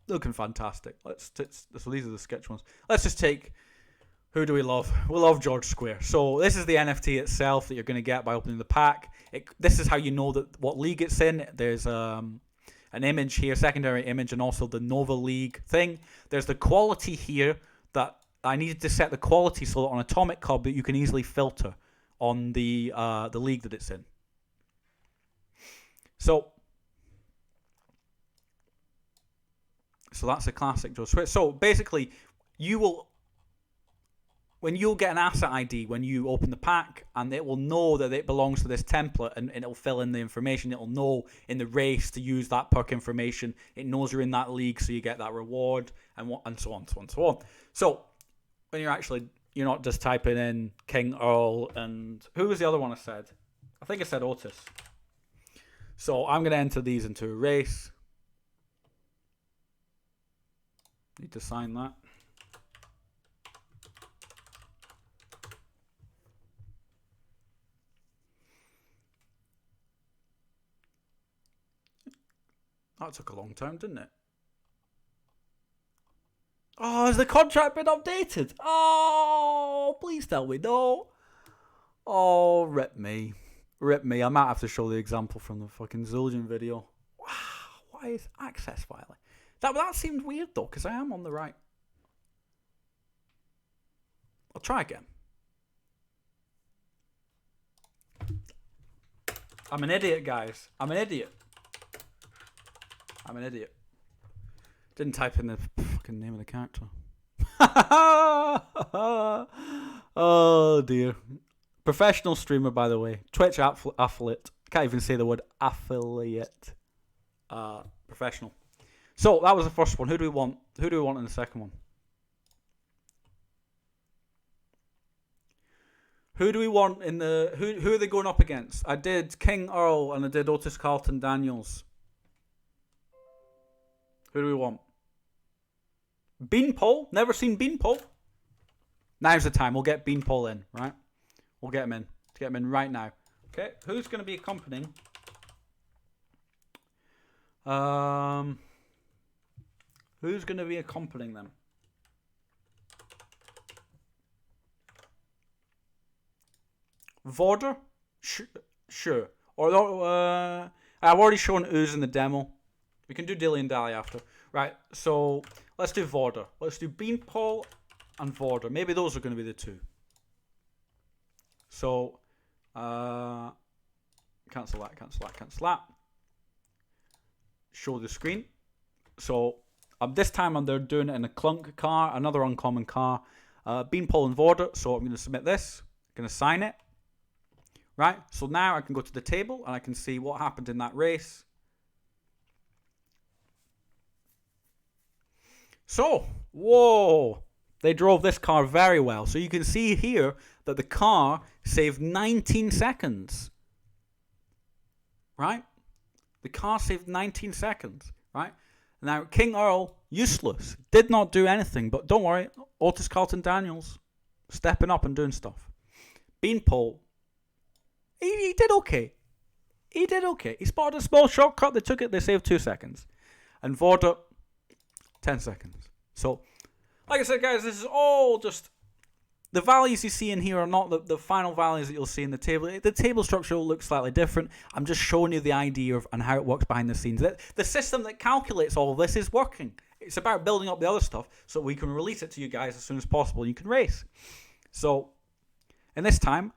looking fantastic. So these are the sketch ones. Let's just take. Who do we love? We love George Square. So this is the NFT itself that you're going to get by opening the pack. This is how you know that what league it's in. There's an image here, secondary image, and also the Nova League thing. There's the quality here that I needed to set the quality so that on Atomic Hub that you can easily filter on the league that it's in. So that's a classic George Square. So basically, when you'll get an asset ID when you open the pack, and it will know that it belongs to this template, and it'll fill in the information. It'll know in the race to use that perk information. It knows you're in that league, so you get that reward, and so on, so on, so on. So when you're not just typing in King Earl and who was the other one I said? I think I said Otis. So I'm going to enter these into a race. Need to sign that. That took a long time, didn't it? Oh, has the contract been updated? Oh, please tell me no. Oh, rip me. Rip me. I might have to show the example from the fucking Zildjian video. Wow, Why is access violated? That seemed weird though, because I am on the right. I'll try again. I'm an idiot, guys. I'm an idiot. Didn't type in the fucking name of the character. Oh dear. Professional streamer, by the way. Twitch affiliate. Can't even say the word affiliate. Professional. So that was the first one. Who do we want? Who do we want in the second one? Who do we want in the... Who are they going up against? I did King Earl and I did Otis Carlton Daniels. Who do we want? Beanpole? Never seen Beanpole? Now's the time. We'll get Beanpole in, right? We'll get him in. Let's get him in right now. Okay, who's going to be accompanying? Who's going to be accompanying them? Vorder? Sure. Or I've already shown Ooze in the demo. We can do Dilly and Dally after. Right, so let's do Vorder. Let's do Beanpole and Vorder. Maybe those are going to be the two. So, cancel that. Show the screen. So, this time they're doing it in a clunk car, another uncommon car. Beanpole and Vorder. So I'm going to submit this. I'm going to sign it. Right, so now I can go to the table and I can see what happened in that race. So, whoa, they drove this car very well. So you can see here that the car saved 19 seconds. Right? The car saved 19 seconds. Right? Now, King Earl, useless. Did not do anything. But don't worry, Otis Carlton Daniels, stepping up and doing stuff. Beanpole, he did okay. He spotted a small shortcut. They took it. They saved 2 seconds. And Vorder, 10 seconds. So, like I said, guys, this is all just... The values you see in here are not the final values that you'll see in the table. The table structure will look slightly different. I'm just showing you the idea of and how it works behind the scenes. The system that calculates all of this is working. It's about building up the other stuff so we can release it to you guys as soon as possible and you can race. So, in this time...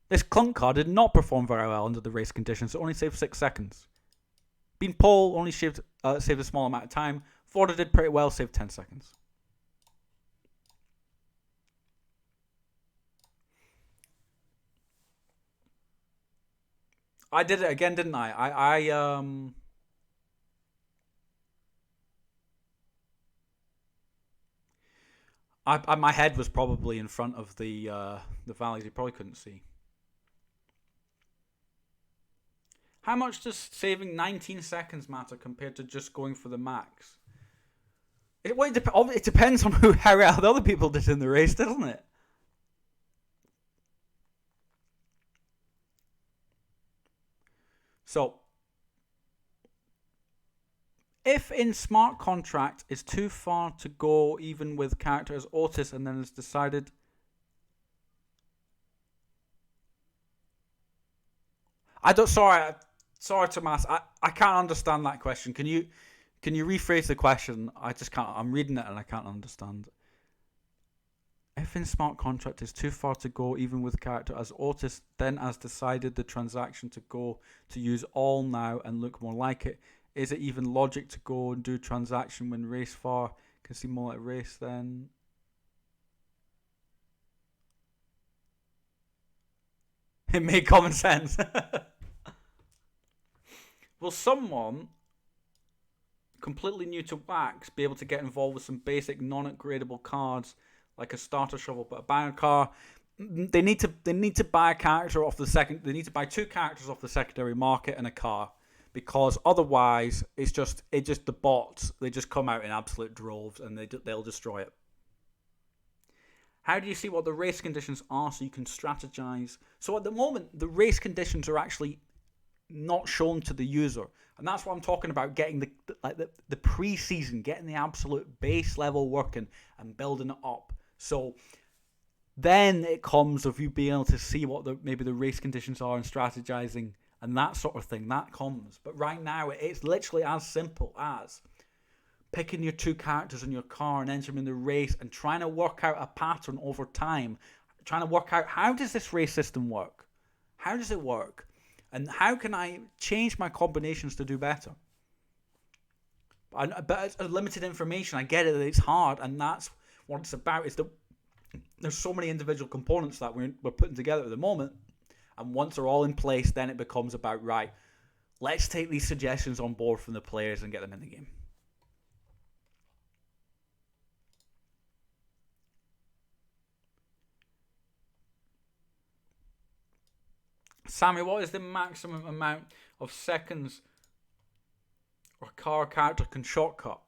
This clunk car did not perform very well under the race conditions. It only saved 6 seconds. Beanpole only saved a small amount of time. Vorder did pretty well, saved 10 seconds. I did it again, didn't I? My head was probably in front of the values. You probably couldn't see. How much does saving 19 seconds matter compared to just going for the max? It depends on how the other people did in the race, doesn't it? So, if in smart contract is too far to go even with character as Otis and then is decided... Sorry, Tomas. I can't understand that question. Can you rephrase the question? I just can't. I'm reading it and I can't understand. If in smart contract is too far to go, even with character as Otis, then has decided the transaction to go to use all now and look more like it. Is it even logic to go and do transaction when race far can seem more like race then? It made common sense. Will someone completely new to Wax be able to get involved with some basic non-upgradable cards like a starter shovel but a banger car? They need to buy a character off the second. They need to buy 2 characters off the secondary market and a car, because otherwise it's just the bots. They just come out in absolute droves and they'll destroy it. How do you see what the race conditions are so you can strategize? So at the moment, the race conditions are actually not shown to the user, and that's what I'm talking about, getting the pre-season, getting the absolute base level working and building it up. So then it comes of you being able to see what maybe the race conditions are and strategizing and that sort of thing, that comes. But right now, it's literally as simple as picking your two characters in your car and entering in the race and trying to work out a pattern over time, trying to work out, how does this race system work? How does it work? And how can I change my combinations to do better? But it's limited information. I get it, that it's hard, and that's what it's about. Is that there's so many individual components that we're putting together at the moment, and once they're all in place, then it becomes about, right, let's take these suggestions on board from the players and get them in the game. Sammy, what is the maximum amount of seconds a car character can shortcut?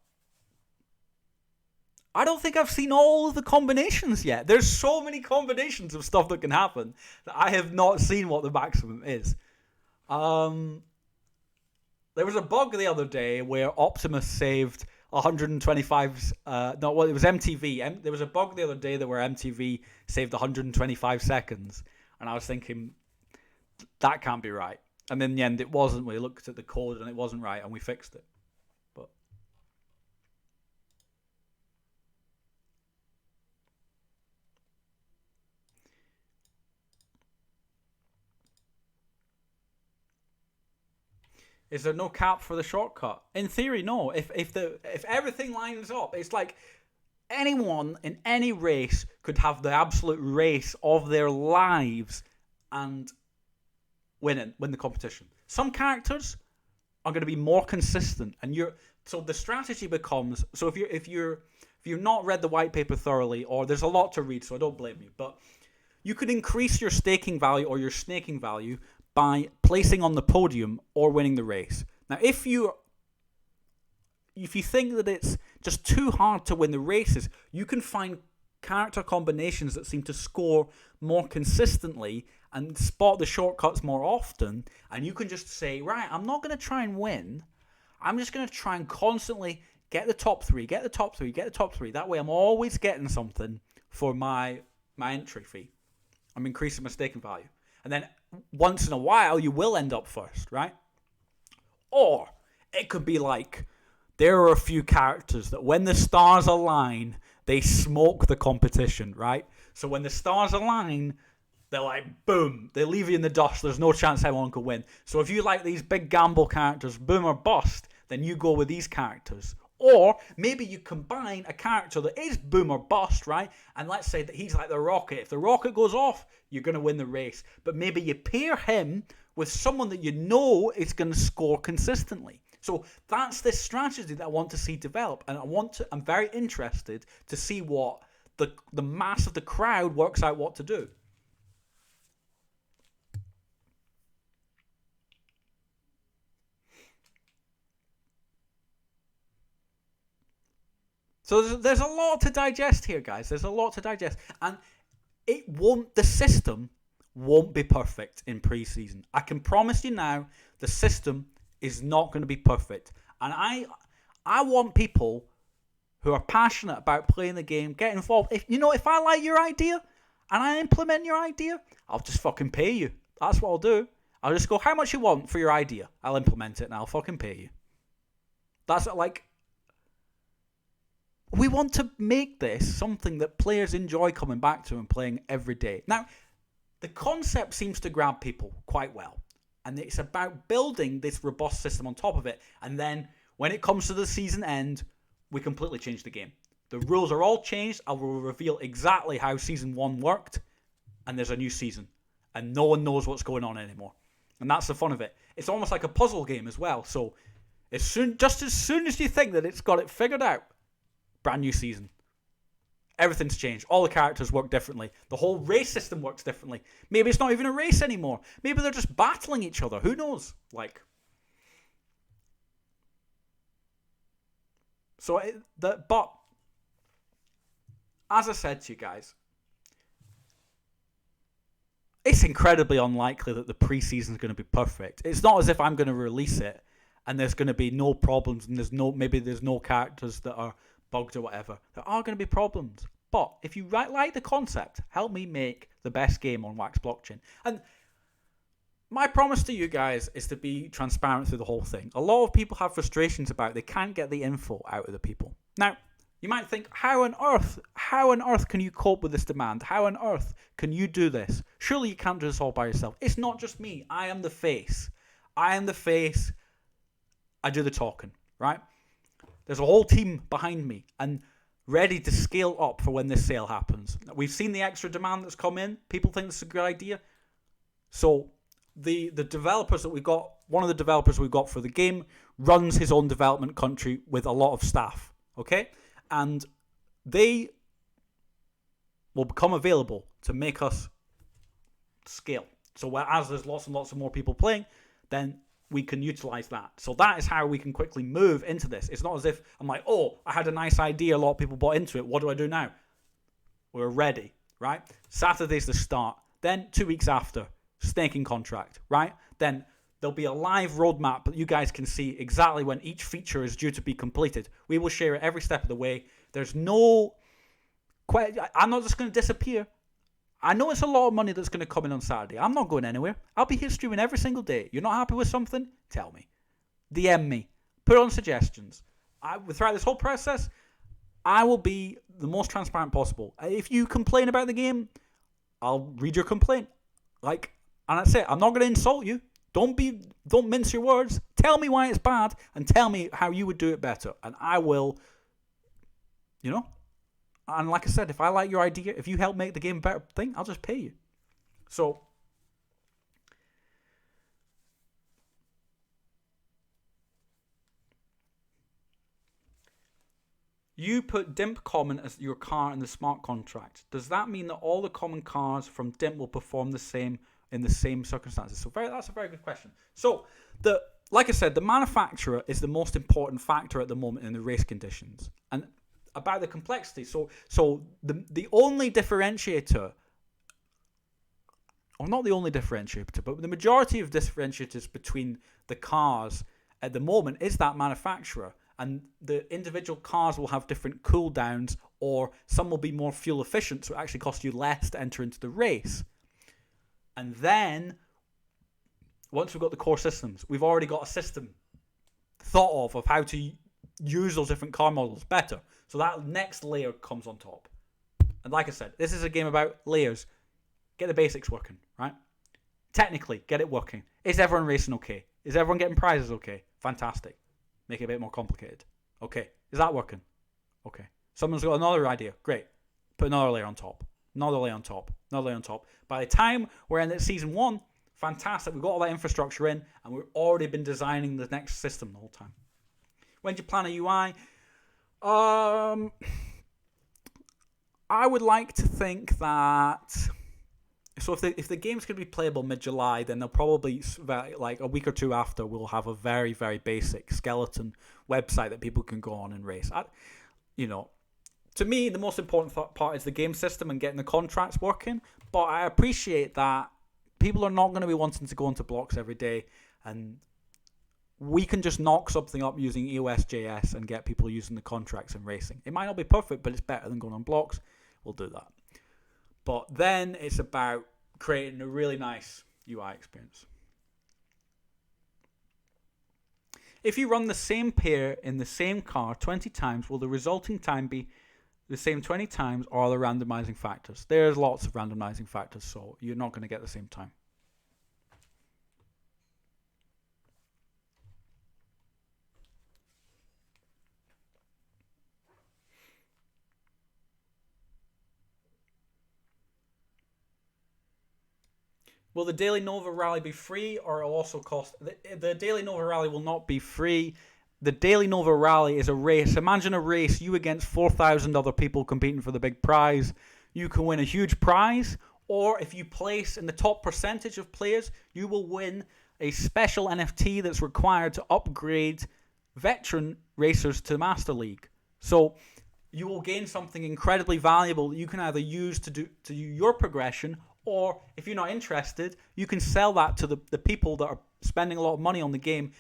I don't think I've seen all of the combinations yet. There's so many combinations of stuff that can happen that I have not seen what the maximum is. There was a bug the other day where Optimus saved 125. It was MTV. There was a bug the other day where MTV saved 125 seconds, and I was thinking, that can't be right. And in the end, it wasn't. We looked at the code and it wasn't right, and we fixed it. But is there no cap for the shortcut? In theory, no. If everything lines up, it's like anyone in any race could have the absolute race of their lives and win the competition. Some characters are going to be more consistent, and so the strategy becomes, so if you've not read the white paper thoroughly, or there's a lot to read, so I don't blame you, but you could increase your staking value or your snaking value by placing on the podium or winning the race. Now, if you think that it's just too hard to win the races, you can find character combinations that seem to score more consistently and spot the shortcuts more often, and you can just say, right, I'm not going to try and win. I'm just going to try and constantly get the top three, get the top three, get the top three. That way I'm always getting something for my entry fee. I'm increasing my staking value. And then once in a while, you will end up first, right? Or it could be like, there are a few characters that when the stars align, they smoke the competition, right? So when the stars align, they're like, boom, they leave you in the dust. There's no chance anyone could win. So if you like these big gamble characters, boom or bust, then you go with these characters. Or maybe you combine a character that is boom or bust, right? And let's say that he's like the rocket. If the rocket goes off, you're going to win the race. But maybe you pair him with someone that you know is going to score consistently. So that's this strategy that I want to see develop. And I'm very interested to see what the mass of the crowd works out what to do. So there's a lot to digest here, guys. There's a lot to digest. And the system won't be perfect in pre-season. I can promise you now, the system is not going to be perfect. And I want people who are passionate about playing the game, get involved. If I like your idea and I implement your idea, I'll just fucking pay you. That's what I'll do. I'll just go, how much you want for your idea? I'll implement it and I'll fucking pay you. That's like... We want to make this something that players enjoy coming back to and playing every day. Now, the concept seems to grab people quite well. And it's about building this robust system on top of it. And then when it comes to the season end, we completely change the game. The rules are all changed. I will reveal exactly how Season 1 worked. And there's a new season. And no one knows what's going on anymore. And that's the fun of it. It's almost like a puzzle game as well. So just as soon as you think that it's got it figured out, brand new season. Everything's changed. All the characters work differently. The whole race system works differently. Maybe it's not even a race anymore. Maybe they're just battling each other. Who knows? But as I said to you guys, it's incredibly unlikely that the preseason is going to be perfect. It's not as if I'm going to release it and there's going to be no problems and there's no characters that are bugged or whatever. There are going to be problems. But if you like the concept, help me make the best game on Wax Blockchain. And my promise to you guys is to be transparent through the whole thing. A lot of people have frustrations about they can't get the info out of the people. Now, you might think, how on earth can you cope with this demand? How on earth can you do this? Surely you can't do this all by yourself. It's not just me. I am the face. I am the face. I do the talking, right? There's a whole team behind me and ready to scale up for when this sale happens. We've seen the extra demand that's come in. People think this is a good idea. So the developers that we got, one of the developers we got for the game runs his own development country with a lot of staff, okay? And they will become available to make us scale. So as there's lots and lots of more people playing, then we can utilize that. So that is how we can quickly move into this. It's not as if I'm like, oh, I had a nice idea, a lot of people bought into it. What do I do now? We're ready, right? Saturday's the start. Then 2 weeks after, staking contract, right? Then there'll be a live roadmap that you guys can see exactly when each feature is due to be completed. We will share it every step of the way. There's no... I'm not just going to disappear. I know it's a lot of money that's going to come in on Saturday. I'm not going anywhere. I'll be here streaming every single day. You're not happy with something? Tell me. DM me. Put on suggestions. Throughout this whole process, I will be the most transparent possible. If you complain about the game, I'll read your complaint. And that's it. I'm not going to insult you. Don't mince your words. Tell me why it's bad and tell me how you would do it better. And I will, and like I said, if I like your idea, if you help make the game a better thing, I'll just pay you. So, you put DIMP common as your car in the smart contract. Does that mean that all the common cars from DIMP will perform the same in the same circumstances? So that's a very good question. So, like I said, the manufacturer is the most important factor at the moment in the race conditions. And about the complexity. So the only differentiator, or not the only differentiator, but the majority of differentiators between the cars at the moment is that manufacturer. And the individual cars will have different cooldowns, or some will be more fuel efficient, so it actually costs you less to enter into the race. And then, once we've got the core systems, we've already got a system thought of how to use those different car models better. So that next layer comes on top. And like I said, this is a game about layers. Get the basics working, right? Technically, get it working. Is everyone racing okay? Is everyone getting prizes okay? Fantastic. Make it a bit more complicated. Okay. Is that working? Okay. Someone's got another idea. Great. Put another layer on top. Another layer on top. Another layer on top. By the time we're in season 1, fantastic. We've got all that infrastructure in, and we've already been designing the next system the whole time. When do you plan a UI? I would like to think that... So if the game's going to be playable mid-July, then they'll probably, like a week or two after, we'll have a very, very basic skeleton website that people can go on and race. To me, the most important part is the game system and getting the contracts working. But I appreciate that people are not going to be wanting to go into blocks every day, and we can just knock something up using EOS.js and get people using the contracts and racing. It might not be perfect, but it's better than going on blocks. We'll do that. But then it's about creating a really nice UI experience. If you run the same pair in the same car 20 times, will the resulting time be the same 20 times, or are there randomizing factors? There's lots of randomizing factors, so you're not going to get the same time. Will the Daily Nova Rally be free, or it'll also cost? The Daily Nova Rally will not be free. The Daily Nova Rally is a race. Imagine a race, you against 4,000 other people competing for the big prize. You can win a huge prize, or if you place in the top percentage of players, you will win a special NFT that's required to upgrade veteran racers to Master League. So you will gain something incredibly valuable that you can either use to do your progression, or if you're not interested, you can sell that to the people that are spending a lot of money on the game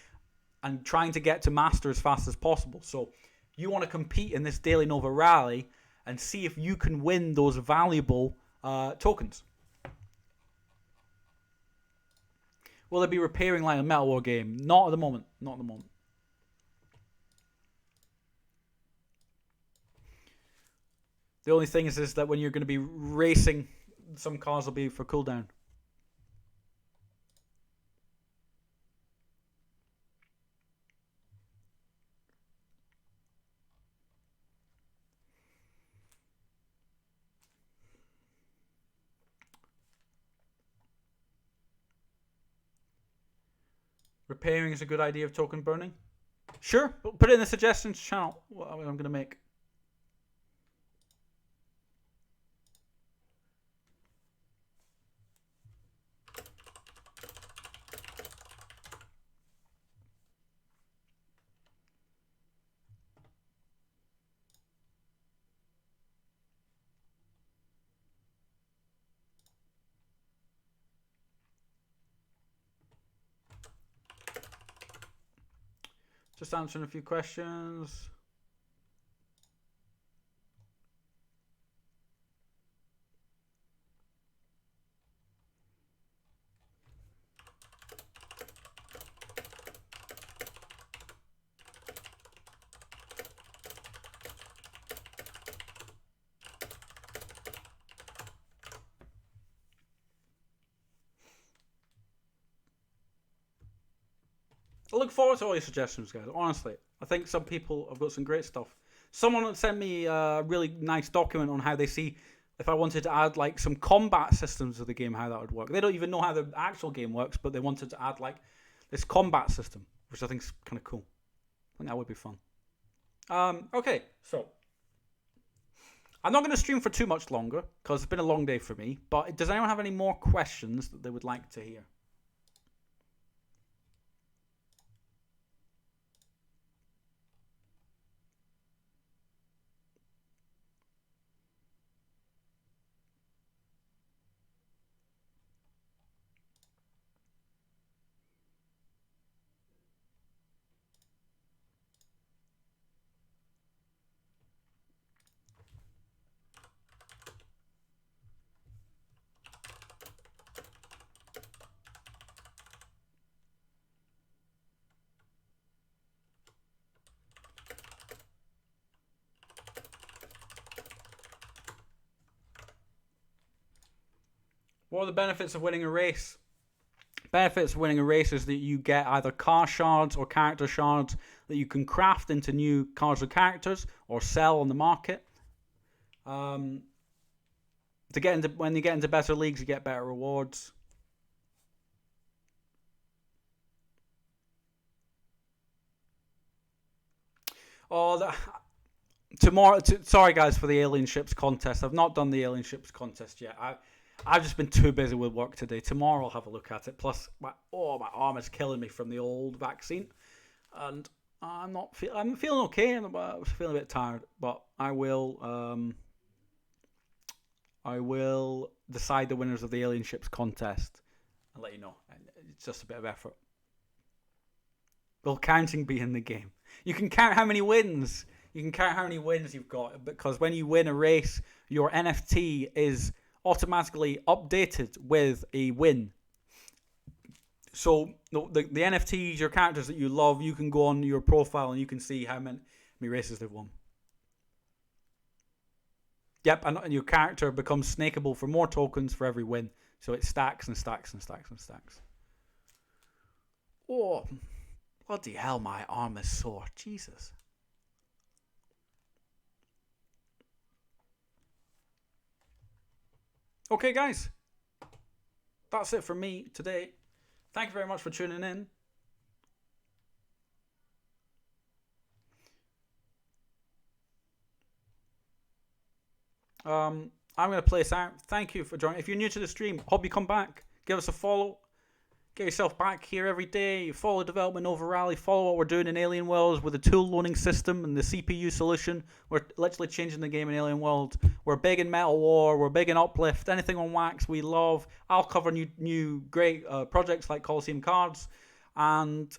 and trying to get to Master as fast as possible. So you want to compete in this Daily Nova Rally and see if you can win those valuable tokens. Will they be repairing like a Metal War game? Not at the moment. Not at the moment. The only thing is that when you're going to be racing, some cars will be for cooldown. Repairing is a good idea of token burning. Sure, put it in the suggestions channel. What I'm going to make. Just answering a few questions. I look forward to all your suggestions, guys. Honestly, I think some people have got some great stuff. Someone sent me a really nice document on how they see if I wanted to add like some combat systems to the game, how that would work. They don't even know how the actual game works, but they wanted to add like this combat system, which I think is kind of cool. I think that would be fun. Okay, so I'm not going to stream for too much longer because it's been a long day for me. But does anyone have any more questions that they would like to hear? What are the benefits of winning a race? Benefits of winning a race is that you get either car shards or character shards that you can craft into new cars or characters or sell on the market. When you get into better leagues, you get better rewards. Tomorrow. Sorry, guys, for the alien ships contest. I've not done the alien ships contest yet. I've just been too busy with work today. Tomorrow I'll have a look at it. Plus, my arm is killing me from the old vaccine, and I'm feeling okay. I'm feeling a bit tired, but I will decide the winners of the alien ships contest and let you know. It's just a bit of effort. Will counting be in the game? You can count how many wins. You can count how many wins you've got, because when you win a race, your NFT is automatically updated with a win. So the NFTs, your characters that you love, you can go on your profile and you can see how many races they've won. Yep, and your character becomes snakeable for more tokens for every win. So it stacks and stacks and stacks and stacks. Oh, bloody hell, my arm is sore. Jesus. Okay, guys. That's it for me today. Thank you very much for tuning in. I'm going to play this out. Thank you for joining. If you're new to the stream, hope you come back. Give us a follow. Get yourself back here every day. Follow development over Rally. Follow what we're doing in Alien Worlds with the tool loaning system and the CPU solution. We're literally changing the game in Alien World. We're big in Metal War. We're big in Uplift. Anything on Wax we love. I'll cover new great projects like Colosseum cards. And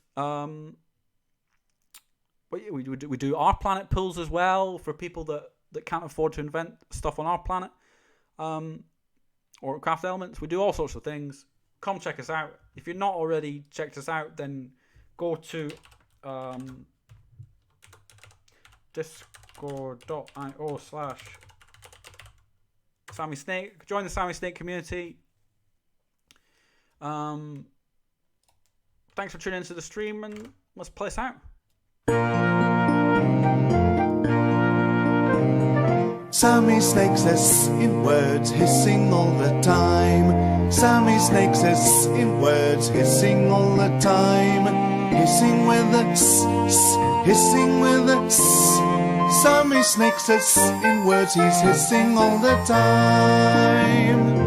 we do our planet pools as well for people that can't afford to invent stuff on our planet. Or craft elements. We do all sorts of things. come check us out. If you're not already checked us out, then go to discord.io/Sammy Snake. Join the Sammy Snake community. Thanks for tuning into the stream, and let's play this out. Sammy Snake says in words, hissing all the time. Sammy Snake says in words, hissing all the time. Hissing with a hissing with a Sammy Snake says in words, he's hissing all the time.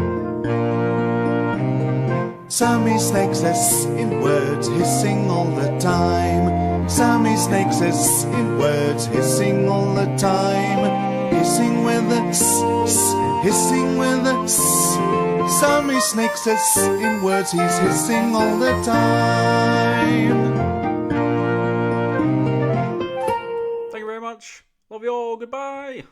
Sammy Snake says in words, hissing all the time. Sammy Snake says in words, hissing all the time. Hissing with a hissing with a Sammy Snake says in words, he's hissing all the time. Thank you very much. Love you all. Goodbye.